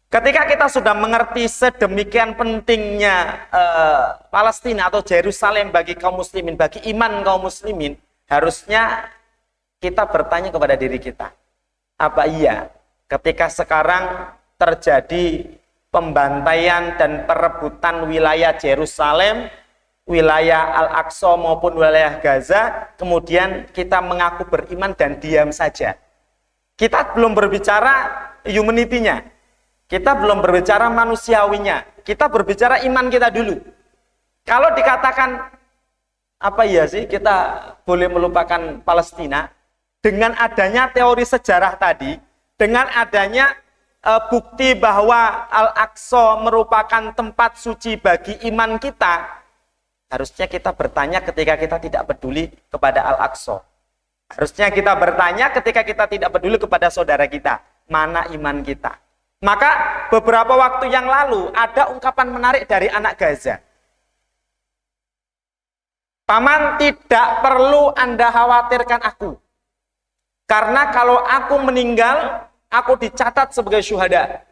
ketika kita sudah mengerti sedemikian pentingnya Palestina atau Yerusalem bagi kaum muslimin, bagi iman kaum muslimin, harusnya kita bertanya kepada diri kita, apa iya ketika sekarang terjadi pembantaian dan perebutan wilayah Yerusalem, wilayah Al-Aqsa maupun wilayah Gaza, kemudian kita mengaku beriman dan diam saja? Kita belum berbicara humanity-nya, kita belum berbicara manusiawinya, kita berbicara iman kita dulu. Kalau dikatakan, apa iya sih kita boleh melupakan Palestina? Dengan adanya teori sejarah tadi, dengan adanya bukti bahwa Al-Aqsa merupakan tempat suci bagi iman kita, harusnya kita bertanya ketika kita tidak peduli kepada Al-Aqsa. Harusnya kita bertanya ketika kita tidak peduli kepada saudara kita, mana iman kita. Maka beberapa waktu yang lalu ada ungkapan menarik dari anak Gaza. Paman, tidak perlu Anda khawatirkan aku. Karena kalau aku meninggal, aku dicatat sebagai syuhada.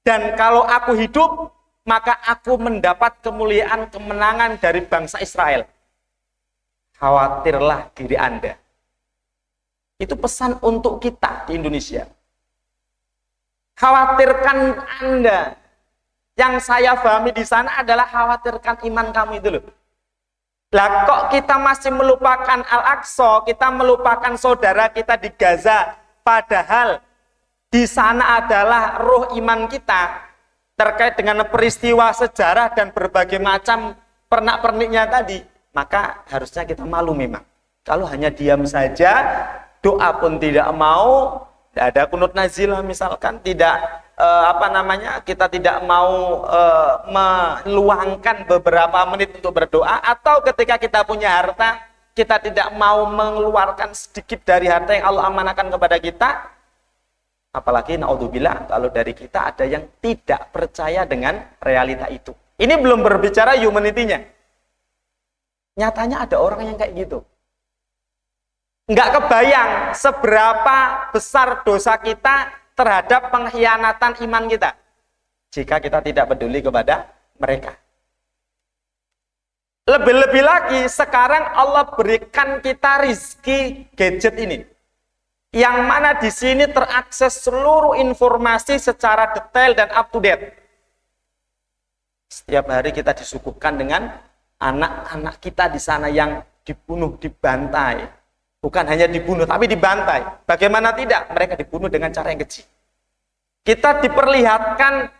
Dan kalau aku hidup, maka aku mendapat kemuliaan kemenangan dari bangsa Israel. Khawatirlah diri Anda. Itu pesan untuk kita di Indonesia. Khawatirkan Anda. Yang saya pahami di sana adalah khawatirkan iman kamu itu loh. Lah kok kita masih melupakan Al-Aqsa, kita melupakan saudara kita di Gaza, padahal di sana adalah ruh iman kita terkait dengan peristiwa sejarah dan berbagai macam pernak-perniknya tadi. Maka harusnya kita malu memang. Kalau hanya diam saja, doa pun tidak mau, tidak ada kunut nazilah misalkan, tidak kita tidak mau meluangkan beberapa menit untuk berdoa, atau ketika kita punya harta, kita tidak mau mengeluarkan sedikit dari harta yang Allah amanahkan kepada kita, Apalagi naudzubillah kalau dari kita ada yang tidak percaya dengan realita itu. Ini belum berbicara humanity-nya. Nyatanya ada orang yang kayak gitu. Nggak kebayang seberapa besar dosa kita terhadap pengkhianatan iman kita jika kita tidak peduli kepada mereka. Lebih-lebih lagi, sekarang Allah berikan kita rizki gadget ini. Yang mana di sini terakses seluruh informasi secara detail dan up to date. Setiap hari kita disuguhkan dengan anak-anak kita di sana yang dibunuh, dibantai. Bukan hanya dibunuh, tapi dibantai. Bagaimana tidak? Mereka dibunuh dengan cara yang keji. Kita diperlihatkan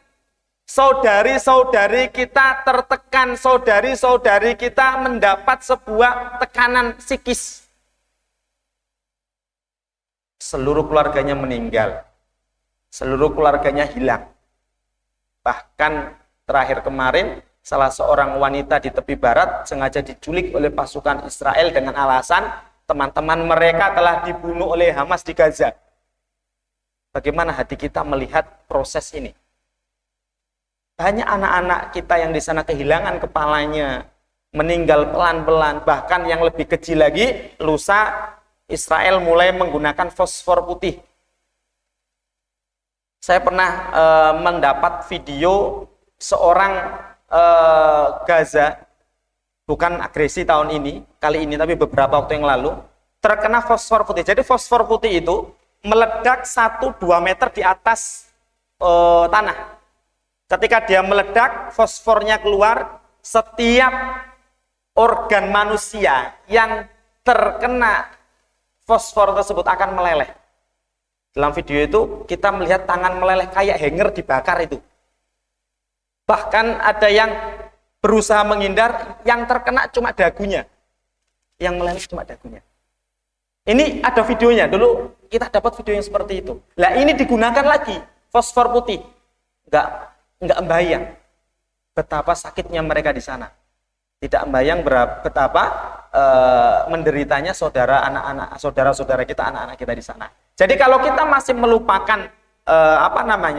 saudari-saudari kita tertekan, saudari-saudari kita mendapat sebuah tekanan psikis. Seluruh keluarganya meninggal. Seluruh keluarganya hilang. Bahkan terakhir kemarin, salah seorang wanita di tepi barat sengaja diculik oleh pasukan Israel dengan alasan teman-teman mereka telah dibunuh oleh Hamas di Gaza. Bagaimana hati kita melihat proses ini? Banyak anak-anak kita yang di sana kehilangan kepalanya, meninggal pelan-pelan, bahkan yang lebih kecil lagi, lusa Israel mulai menggunakan fosfor putih. Saya pernah mendapat video seorang Gaza, bukan agresi tahun ini, kali ini, tapi beberapa waktu yang lalu, terkena fosfor putih. Jadi fosfor putih itu meledak 1-2 meter di atas tanah. Ketika dia meledak, fosfornya keluar, setiap organ manusia yang terkena fosfor tersebut akan meleleh. Dalam video itu kita melihat tangan meleleh kayak hanger dibakar itu. Bahkan ada yang berusaha menghindar, yang terkena cuma dagunya. Yang meleleh cuma dagunya. Ini ada videonya, dulu kita dapat video yang seperti itu. Lah ini digunakan lagi, fosfor putih. Enggak membayang betapa sakitnya mereka di sana. Tidak membayang betapa menderitanya saudara-saudara kita, anak-anak kita di sana. Jadi kalau kita masih melupakan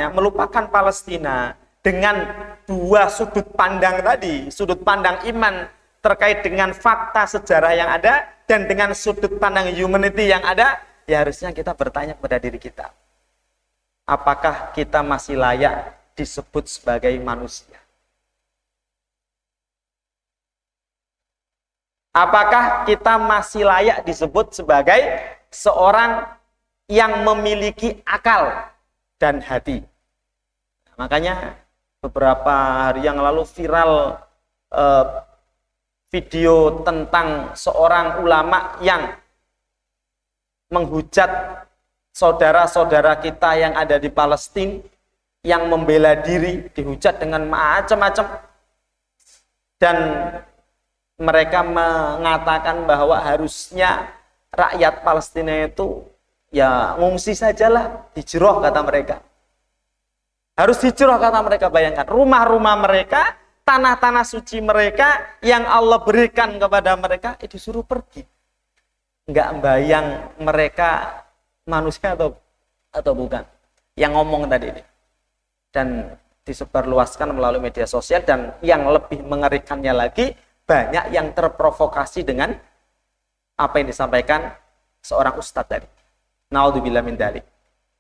melupakan Palestina dengan dua sudut pandang tadi, sudut pandang iman terkait dengan fakta sejarah yang ada dan dengan sudut pandang humanity yang ada, ya harusnya kita bertanya kepada diri kita. Apakah kita masih layak disebut sebagai manusia? Apakah kita masih layak disebut sebagai seorang yang memiliki akal dan hati? Makanya beberapa hari yang lalu viral video tentang seorang ulama yang menghujat saudara-saudara kita yang ada di Palestina, yang membela diri, dihujat dengan macam-macam. Dan mereka mengatakan bahwa harusnya rakyat Palestina itu ya ngungsi sajalah, hijrah kata mereka. Harus hijrah kata mereka. Bayangkan, rumah-rumah mereka, tanah-tanah suci mereka yang Allah berikan kepada mereka, itu disuruh pergi. Enggak bayang mereka manusia atau bukan yang ngomong tadi ini. Dan disebarluaskan melalui media sosial, dan yang lebih mengerikannya lagi, banyak yang terprovokasi dengan apa yang disampaikan seorang ustadz tadi. Naudzubillah min dzalik.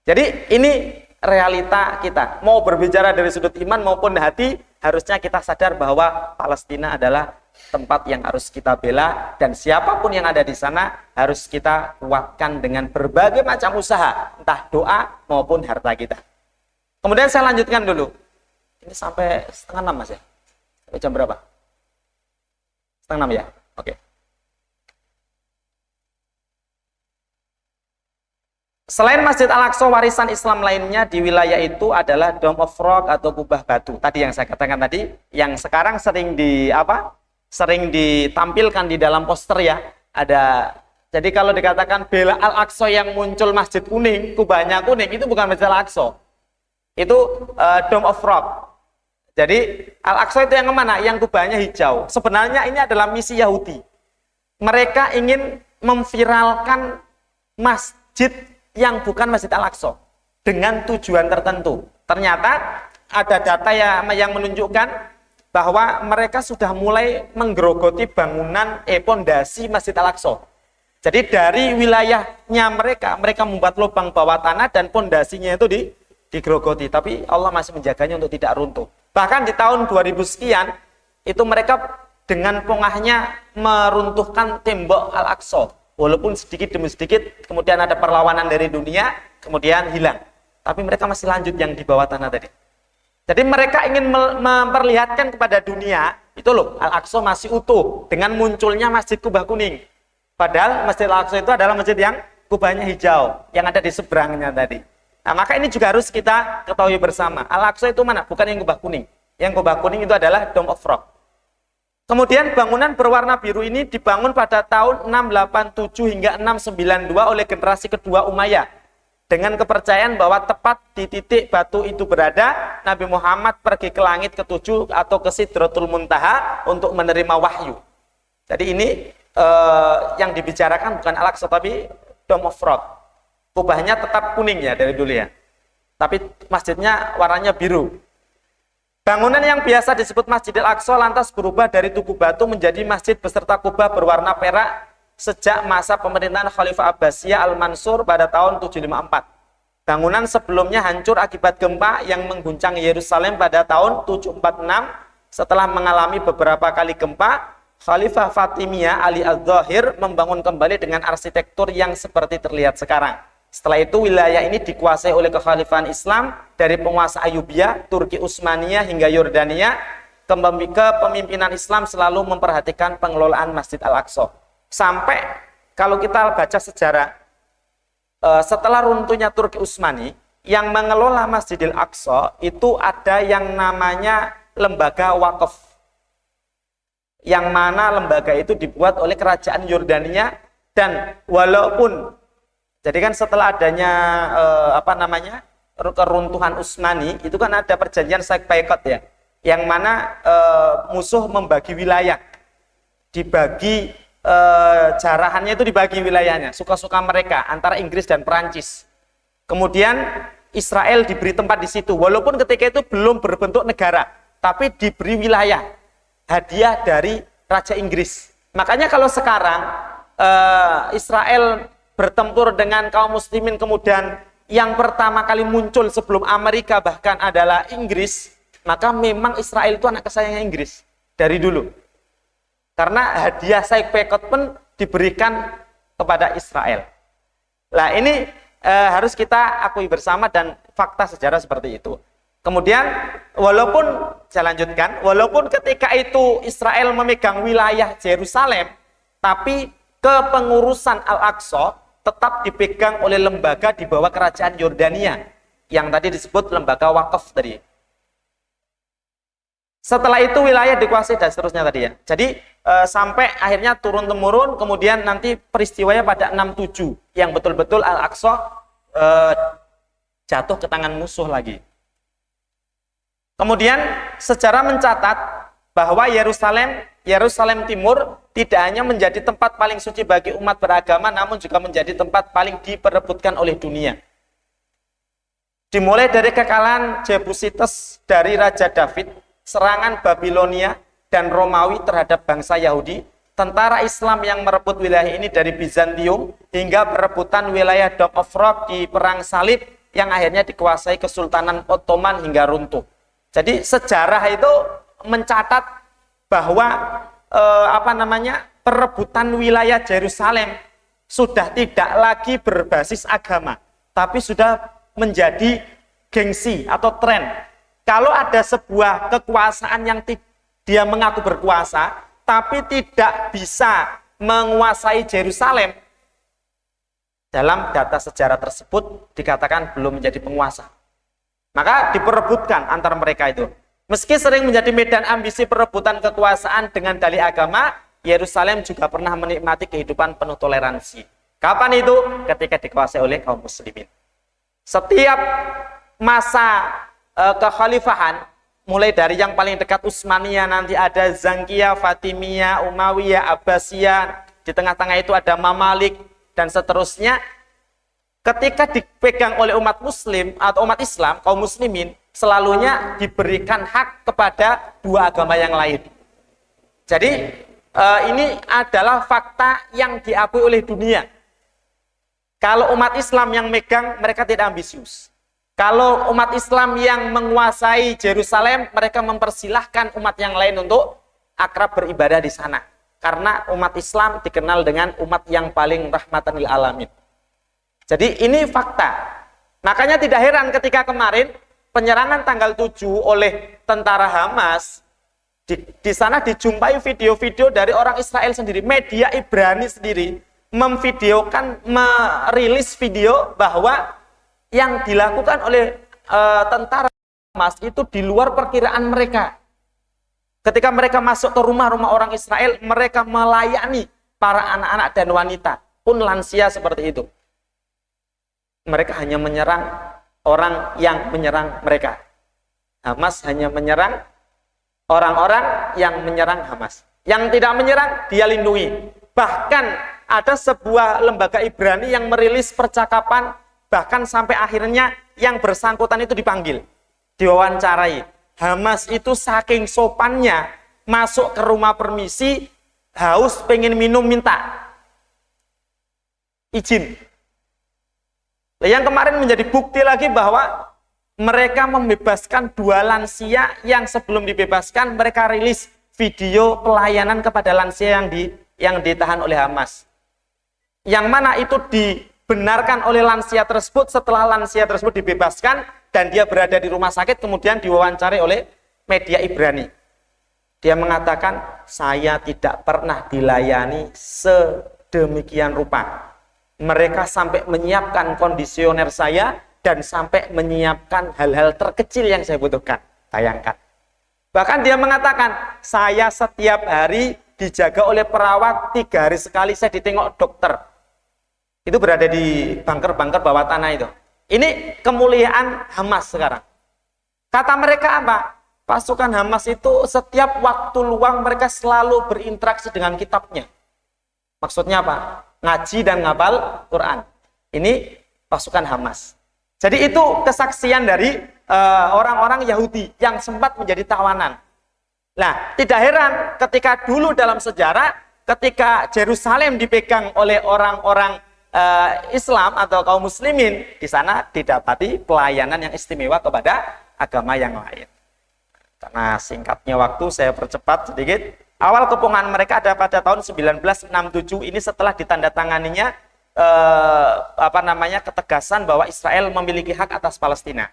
Jadi ini realita kita. Mau berbicara dari sudut iman maupun hati, harusnya kita sadar bahwa Palestina adalah tempat yang harus kita bela, dan siapapun yang ada di sana harus kita kuatkan dengan berbagai macam usaha, entah doa maupun harta kita. Kemudian saya lanjutkan dulu. Ini sampai 5:30 Mas ya? Sampai jam berapa? 5:30 ya? Oke. Selain Masjid Al-Aqsa, warisan Islam lainnya di wilayah itu adalah Dome of Rock atau kubah batu. Tadi yang saya katakan tadi, yang sekarang sering ditampilkan di dalam poster ya. Jadi kalau dikatakan bela Al-Aqsa yang muncul masjid kuning, kubahnya kuning, itu bukan Masjid Al-Aqsa. Itu Dome of Rock. Jadi Al-Aqsa itu yang kemana? Yang kubahnya hijau. Sebenarnya ini adalah misi Yahudi. Mereka ingin memviralkan masjid yang bukan Masjid Al-Aqsa. dengan tujuan tertentu. Ternyata ada data yang menunjukkan bahwa mereka sudah mulai menggerogoti bangunan pondasi Masjid Al-Aqsa. Jadi dari wilayahnya mereka membuat lubang bawah tanah dan pondasinya itu digerogoti. Tapi Allah masih menjaganya untuk tidak runtuh. Bahkan di tahun 2000 sekian, itu mereka dengan pongahnya meruntuhkan tembok Al-Aqsa. Walaupun sedikit demi sedikit, kemudian ada perlawanan dari dunia, kemudian hilang. Tapi mereka masih lanjut yang di bawah tanah tadi. Jadi mereka ingin memperlihatkan kepada dunia, itu loh, Al-Aqsa masih utuh dengan munculnya Masjid Kubah Kuning. Padahal Masjid Al-Aqsa itu adalah masjid yang kubahnya hijau, yang ada di seberangnya tadi. Nah, maka ini juga harus kita ketahui bersama. Al-Aqsa itu mana? Bukan yang kubah kuning. Yang kubah kuning itu adalah Dome of Rock. Kemudian bangunan berwarna biru ini dibangun pada tahun 687 hingga 692 oleh generasi kedua Umayyah. Dengan kepercayaan bahwa tepat di titik batu itu berada, Nabi Muhammad pergi ke langit ketujuh atau ke Sidratul Muntaha untuk menerima wahyu. Jadi ini yang dibicarakan bukan Al-Aqsa tapi Dome of Rock. Kubahnya tetap kuning ya dari dulu ya. Tapi masjidnya warnanya biru. Bangunan yang biasa disebut Masjidil Aqsa lantas berubah dari tugu batu menjadi masjid beserta kubah berwarna perak sejak masa pemerintahan Khalifah Abbasiyah Al-Mansur pada tahun 754. Bangunan sebelumnya hancur akibat gempa yang mengguncang Yerusalem pada tahun 746. Setelah mengalami beberapa kali gempa, Khalifah Fatimiyah Ali Al-Zahir membangun kembali dengan arsitektur yang seperti terlihat sekarang. Setelah itu wilayah ini dikuasai oleh kekhalifahan Islam dari penguasa Ayyubiyah, Turki Utsmaniyah hingga Yordania. Kepemimpinan Islam selalu memperhatikan pengelolaan Masjid Al-Aqsa. Sampai kalau kita baca sejarah, setelah runtuhnya Turki Utsmani, yang mengelola Masjidil Aqsa itu ada yang namanya lembaga wakaf. Yang mana lembaga itu dibuat oleh kerajaan Yordania dan walaupun jadi kan setelah adanya keruntuhan Utsmani itu kan ada perjanjian Sykes-Picot ya, yang mana musuh membagi wilayah, dibagi jarahannya itu dibagi wilayahnya, suka-suka mereka antara Inggris dan Perancis. Kemudian Israel diberi tempat di situ, walaupun ketika itu belum berbentuk negara, tapi diberi wilayah hadiah dari Raja Inggris. Makanya kalau sekarang Israel bertempur dengan kaum muslimin, kemudian yang pertama kali muncul sebelum Amerika bahkan adalah Inggris, maka memang Israel itu anak kesayangan Inggris dari dulu. Karena hadiah Sykes-Picot pun diberikan kepada Israel. Nah ini harus kita akui bersama dan fakta sejarah seperti itu. Kemudian walaupun ketika itu Israel memegang wilayah Yerusalem, tapi kepengurusan Al-Aqsa tetap dipegang oleh lembaga di bawah kerajaan Yordania yang tadi disebut lembaga wakaf tadi. Setelah itu wilayah dikuasai dan seterusnya tadi ya. Jadi sampai akhirnya turun-temurun, kemudian nanti peristiwanya pada 67 yang betul-betul Al-Aqsa jatuh ke tangan musuh lagi. Kemudian sejarah mencatat bahwa Yerusalem Timur tidak hanya menjadi tempat paling suci bagi umat beragama, namun juga menjadi tempat paling diperebutkan oleh dunia. Dimulai dari kekalahan Jebusites dari Raja David, serangan Babilonia dan Romawi terhadap bangsa Yahudi, tentara Islam yang merebut wilayah ini dari Bizantium, hingga perebutan wilayah Dome of Rock di Perang Salib yang akhirnya dikuasai Kesultanan Ottoman hingga runtuh. Jadi sejarah itu mencatat bahwa perebutan wilayah Yerusalem sudah tidak lagi berbasis agama, tapi sudah menjadi gengsi atau tren. Kalau ada sebuah kekuasaan yang dia mengaku berkuasa, tapi tidak bisa menguasai Yerusalem, dalam data sejarah tersebut dikatakan belum menjadi penguasa. Maka diperebutkan antara mereka itu. Meski sering menjadi medan ambisi perebutan kekuasaan dengan dalih agama, Yerusalem juga pernah menikmati kehidupan penuh toleransi. Kapan itu? Ketika dikuasai oleh kaum muslimin. Setiap masa kekhalifahan, mulai dari yang paling dekat Utsmaniyah, nanti ada Zangkiyah, Fatimiyah, Umayyah, Abbasiyah, di tengah-tengah itu ada Mamalik, dan seterusnya. ketika dipegang oleh umat muslim atau umat Islam, kaum muslimin, selalunya diberikan hak kepada dua agama yang lain. Jadi ini adalah fakta yang diakui oleh dunia. Kalau umat Islam yang megang, mereka tidak ambisius. Kalau umat Islam yang menguasai Yerusalem, mereka mempersilahkan umat yang lain untuk akrab beribadah di sana. Karena umat Islam dikenal dengan umat yang paling rahmatan lil alamin. Jadi ini fakta. Makanya tidak heran ketika kemarin penyerangan tanggal 7 oleh tentara Hamas, di sana dijumpai video-video dari orang Israel sendiri, media Ibrani sendiri memvideokan, merilis video bahwa yang dilakukan oleh tentara Hamas itu di luar perkiraan mereka. Ketika mereka masuk ke rumah-rumah orang Israel, mereka melayani para anak-anak dan wanita, pun lansia seperti itu. Mereka hanya menyerang orang yang menyerang mereka. Hamas hanya menyerang orang-orang yang menyerang Hamas. Yang tidak menyerang, dia lindungi. Bahkan ada sebuah lembaga Ibrani yang merilis percakapan, bahkan sampai akhirnya yang bersangkutan itu dipanggil, diwawancarai. Hamas itu saking sopannya, masuk ke rumah permisi, haus, pengen minum, minta izin. Yang kemarin menjadi bukti lagi bahwa mereka membebaskan 2 lansia yang sebelum dibebaskan mereka rilis video pelayanan kepada lansia yang ditahan oleh Hamas. Yang mana itu dibenarkan oleh lansia tersebut setelah lansia tersebut dibebaskan dan dia berada di rumah sakit, kemudian diwawancari oleh media Ibrani. Dia mengatakan, saya tidak pernah dilayani sedemikian rupa. Mereka sampai menyiapkan kondisioner saya dan sampai menyiapkan hal-hal terkecil yang saya butuhkan. Bayangkan. Bahkan dia mengatakan, saya setiap hari dijaga oleh perawat, 3 hari sekali saya ditengok dokter. Itu berada di bunker-bunker bawah tanah itu. Ini kemuliaan Hamas sekarang. Kata mereka apa? Pasukan Hamas itu setiap waktu luang mereka selalu berinteraksi dengan kitabnya. Maksudnya apa? Ngaji dan ngapal Quran. Ini pasukan Hamas. Jadi itu kesaksian dari orang-orang Yahudi yang sempat menjadi tawanan. Nah, tidak heran ketika dulu dalam sejarah, ketika Yerusalem dipegang oleh orang-orang Islam atau kaum muslimin, di sana didapati pelayanan yang istimewa kepada agama yang lain. Karena singkatnya waktu, saya percepat sedikit. Awal kepungan mereka ada pada tahun 1967, ini setelah ditandatanganinya ketegasan bahwa Israel memiliki hak atas Palestina.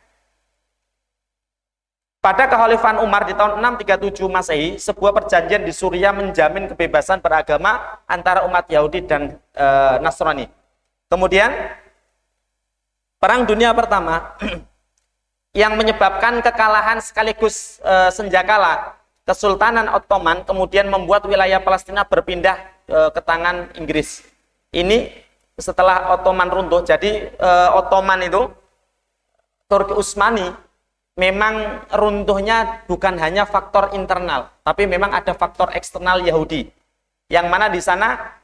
Pada kekhalifahan Umar di tahun 637 Masehi, sebuah perjanjian di Suriah menjamin kebebasan beragama antara umat Yahudi dan Nasrani. Kemudian Perang Dunia Pertama yang menyebabkan kekalahan sekaligus senjakala Kesultanan Ottoman, kemudian membuat wilayah Palestina berpindah ke tangan Inggris. Ini setelah Ottoman runtuh. Jadi Ottoman itu, Turki Utsmani, memang runtuhnya bukan hanya faktor internal, tapi memang ada faktor eksternal Yahudi. Yang mana di sana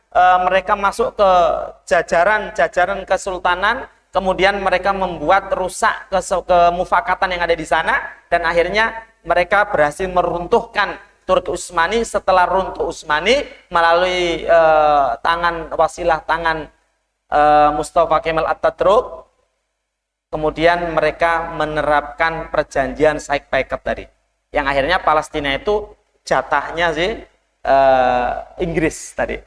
mereka masuk ke jajaran kesultanan, kemudian mereka membuat rusak kemufakatan yang ada di sana, dan akhirnya mereka berhasil meruntuhkan Turki Utsmani. Setelah runtuh Utsmani melalui wasilah tangan Mustafa Kemal Atatürk, kemudian mereka menerapkan perjanjian Sykes-Picot tadi, yang akhirnya Palestina itu jatahnya Inggris tadi.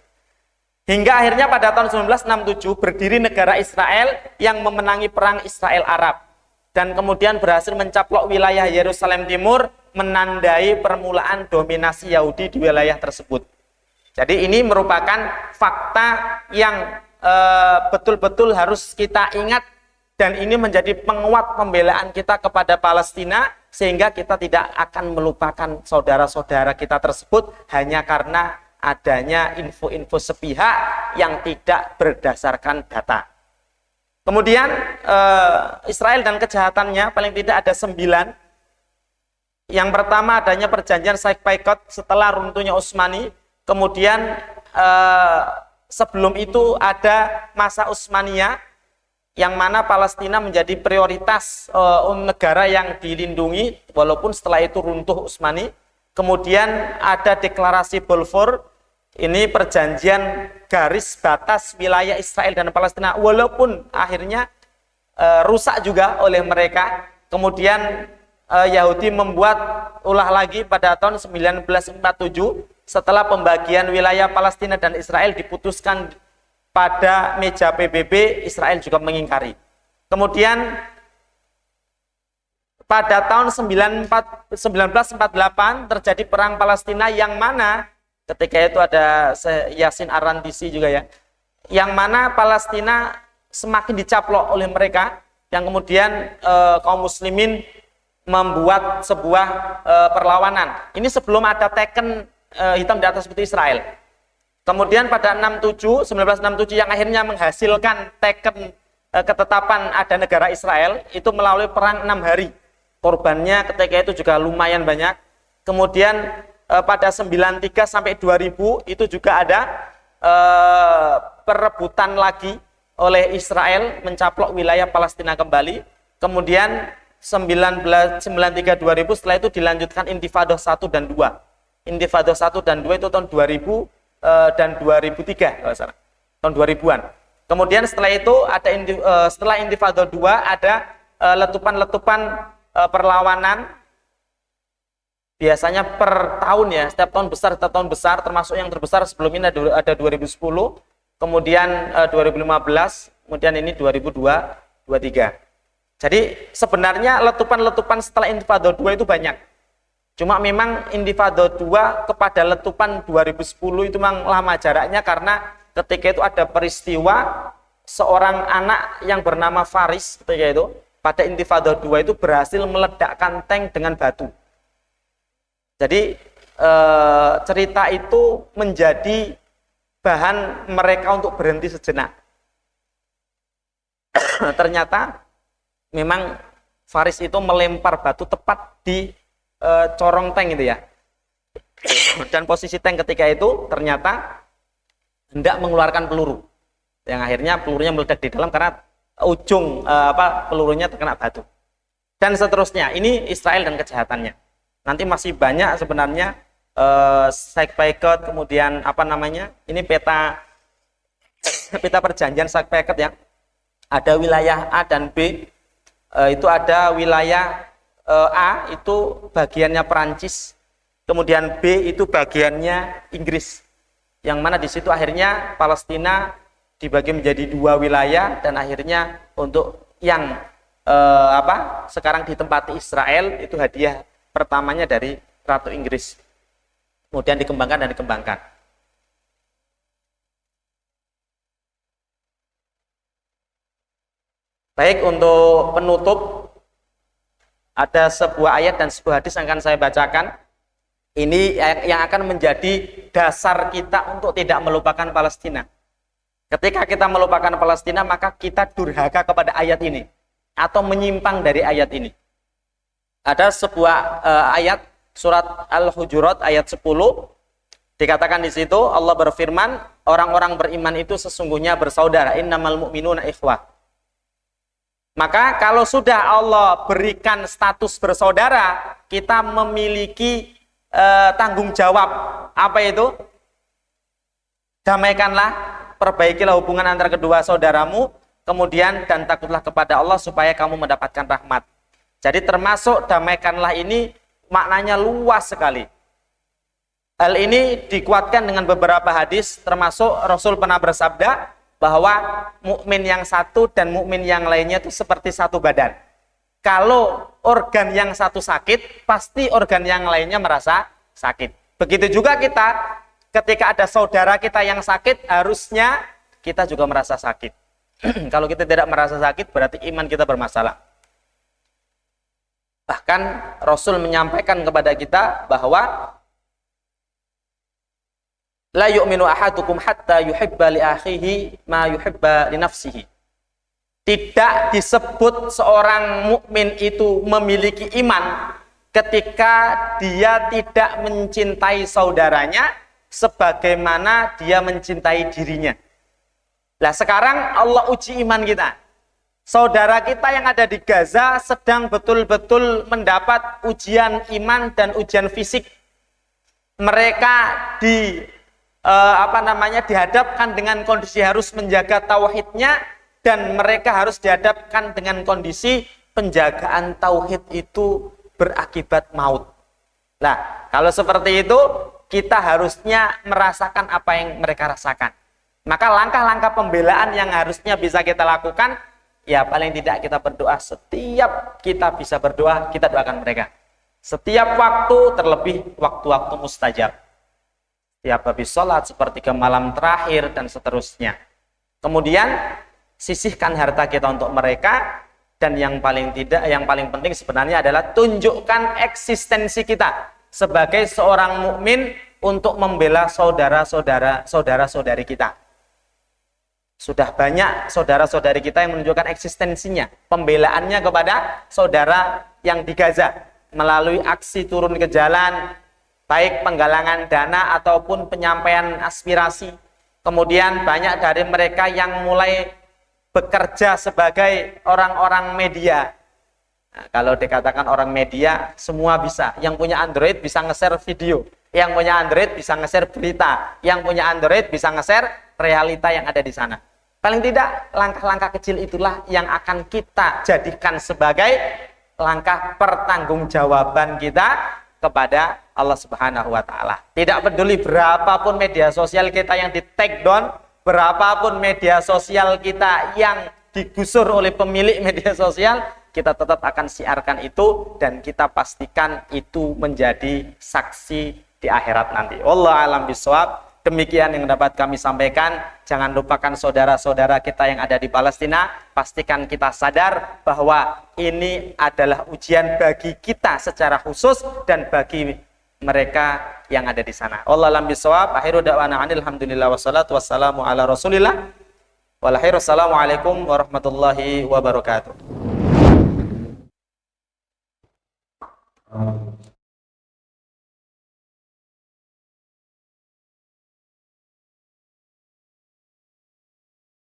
Hingga akhirnya pada tahun 1967 berdiri negara Israel yang memenangi perang Israel Arab. Dan kemudian berhasil mencaplok wilayah Yerusalem Timur, menandai permulaan dominasi Yahudi di wilayah tersebut. Jadi ini merupakan fakta yang betul-betul harus kita ingat, dan ini menjadi penguat pembelaan kita kepada Palestina, sehingga kita tidak akan melupakan saudara-saudara kita tersebut hanya karena adanya info-info sepihak yang tidak berdasarkan data. Kemudian Israel dan kejahatannya paling tidak ada 9. Yang pertama adanya perjanjian Sykes-Picot setelah runtuhnya Utsmani. Kemudian sebelum itu ada masa Utsmaniyah yang mana Palestina menjadi prioritas negara yang dilindungi walaupun setelah itu runtuh Utsmani. Kemudian ada deklarasi Balfour, ini perjanjian garis batas wilayah Israel dan Palestina walaupun akhirnya rusak juga oleh mereka. Kemudian Yahudi membuat ulah lagi pada tahun 1947 setelah pembagian wilayah Palestina dan Israel diputuskan pada meja PBB, Israel juga mengingkari. Kemudian pada tahun 1948 terjadi perang Palestina yang mana ketika itu ada Yasin Arantisi juga ya, yang mana Palestina semakin dicaplok oleh mereka, yang kemudian kaum muslimin membuat sebuah perlawanan. Ini sebelum ada teken hitam di atas putih Israel. Kemudian pada 1967 yang akhirnya menghasilkan teken ketetapan ada negara Israel itu melalui perang 6 hari. Korbannya ketika itu juga lumayan banyak. Kemudian pada 93 sampai 2000 itu juga ada perebutan lagi oleh Israel mencaplok wilayah Palestina kembali. Kemudian 1993-2000 setelah itu dilanjutkan Intifada 1 dan 2. Intifada 1 dan 2 itu tahun 2000 dan 2003 kalau salah. Tahun 2000-an. Kemudian setelah itu ada setelah Intifada 2 ada letupan-letupan perlawanan biasanya per tahun ya, setiap tahun besar, termasuk yang terbesar sebelum ini ada 2010, kemudian 2015, kemudian ini 2023. Jadi sebenarnya letupan-letupan setelah Intifada 2 itu banyak. Cuma memang Intifada 2 kepada letupan 2010 itu memang lama jaraknya karena ketika itu ada peristiwa seorang anak yang bernama Faris ketika itu pada Intifada 2 itu berhasil meledakkan tank dengan batu. Jadi cerita itu menjadi bahan mereka untuk berhenti sejenak. Ternyata memang Faris itu melempar batu tepat di corong tank itu ya. Dan posisi tank ketika itu ternyata hendak mengeluarkan peluru. Yang akhirnya pelurunya meledak di dalam karena ujung pelurunya terkena batu. Dan seterusnya. Ini Israel dan kejahatannya. Nanti masih banyak sebenarnya Sykes-Picot, kemudian ini peta perjanjian Sykes-Picot ya. Ada wilayah A dan B. Itu ada wilayah A itu bagiannya Perancis, kemudian B itu bagiannya Inggris. Yang mana di situ akhirnya Palestina dibagi menjadi 2 wilayah dan akhirnya untuk yang sekarang ditempati Israel itu hadiah pertamanya dari Ratu Inggris. Kemudian dikembangkan. Baik, untuk penutup ada sebuah ayat dan sebuah hadis yang akan saya bacakan. Ini yang akan menjadi dasar kita untuk tidak melupakan Palestina. Ketika kita melupakan Palestina, maka kita durhaka kepada ayat ini atau menyimpang dari ayat ini. Ada sebuah ayat surat Al-Hujurat ayat 10. Dikatakan di situ Allah berfirman, orang-orang beriman itu sesungguhnya bersaudara. Innamal mu'minuna ikhwah. Maka kalau sudah Allah berikan status bersaudara, kita memiliki tanggung jawab. Apa itu? Damaikanlah, perbaikilah hubungan antara kedua saudaramu, kemudian dan takutlah kepada Allah supaya kamu mendapatkan rahmat. Jadi termasuk damaikanlah ini maknanya luas sekali. Hal ini dikuatkan dengan beberapa hadis, termasuk Rasul pernah bersabda bahwa mukmin yang satu dan mukmin yang lainnya itu seperti satu badan. Kalau organ yang satu sakit, pasti organ yang lainnya merasa sakit. Begitu juga kita, ketika ada saudara kita yang sakit, harusnya kita juga merasa sakit. Kalau kita tidak merasa sakit, berarti iman kita bermasalah. Bahkan Rasul menyampaikan kepada kita bahwa la yu'minu ahadukum hatta yuhibba li akhihi ma yuhibba li nafsihi. Tidak disebut seorang mukmin itu memiliki iman ketika dia tidak mencintai saudaranya sebagaimana dia mencintai dirinya. Nah, sekarang Allah uji iman kita. saudara kita yang ada di Gaza sedang betul-betul mendapat ujian iman dan ujian fisik. Mereka dihadapkan dengan kondisi harus menjaga tauhidnya, dan mereka harus dihadapkan dengan kondisi penjagaan tauhid itu berakibat maut. Nah, kalau seperti itu, kita harusnya merasakan apa yang mereka rasakan. Maka langkah-langkah pembelaan yang harusnya bisa kita lakukan, ya paling tidak kita berdoa. Setiap kita bisa berdoa, kita doakan mereka. Setiap waktu, terlebih waktu-waktu mustajab. Setiap habis sholat, sepertiga malam terakhir, dan seterusnya. Kemudian, sisihkan harta kita untuk mereka, dan yang paling penting sebenarnya adalah tunjukkan eksistensi kita sebagai seorang mukmin untuk membela saudara-saudari kita. Sudah banyak saudara-saudari kita yang menunjukkan eksistensinya, pembelaannya kepada saudara yang di Gaza melalui aksi turun ke jalan, baik penggalangan dana ataupun penyampaian aspirasi. Kemudian banyak dari mereka yang mulai bekerja sebagai orang-orang media. Nah, kalau dikatakan orang media, semua bisa. Yang punya Android bisa nge-share video, yang punya Android bisa nge-share berita, yang punya Android bisa nge-share realita yang ada di sana. Paling tidak, langkah-langkah kecil itulah yang akan kita jadikan sebagai langkah pertanggungjawaban kita kepada Allah Subhanahu wa Ta'ala. Tidak peduli berapapun media sosial kita yang di take down, berapapun media sosial kita yang digusur oleh pemilik media sosial, kita tetap akan siarkan itu, dan kita pastikan itu menjadi saksi di akhirat nanti. Wallahu a'lam bishawab. Demikian yang dapat kami sampaikan. Jangan lupakan saudara-saudara kita yang ada di Palestina. Pastikan kita sadar bahwa ini adalah ujian bagi kita secara khusus dan bagi mereka yang ada di sana. Wallahu a'lam bishawab. Akhiru da'wana alhamdulillah wassalatu wassalamu ala Rasulillah. Wassalamualaikum warahmatullahi wabarakatuh.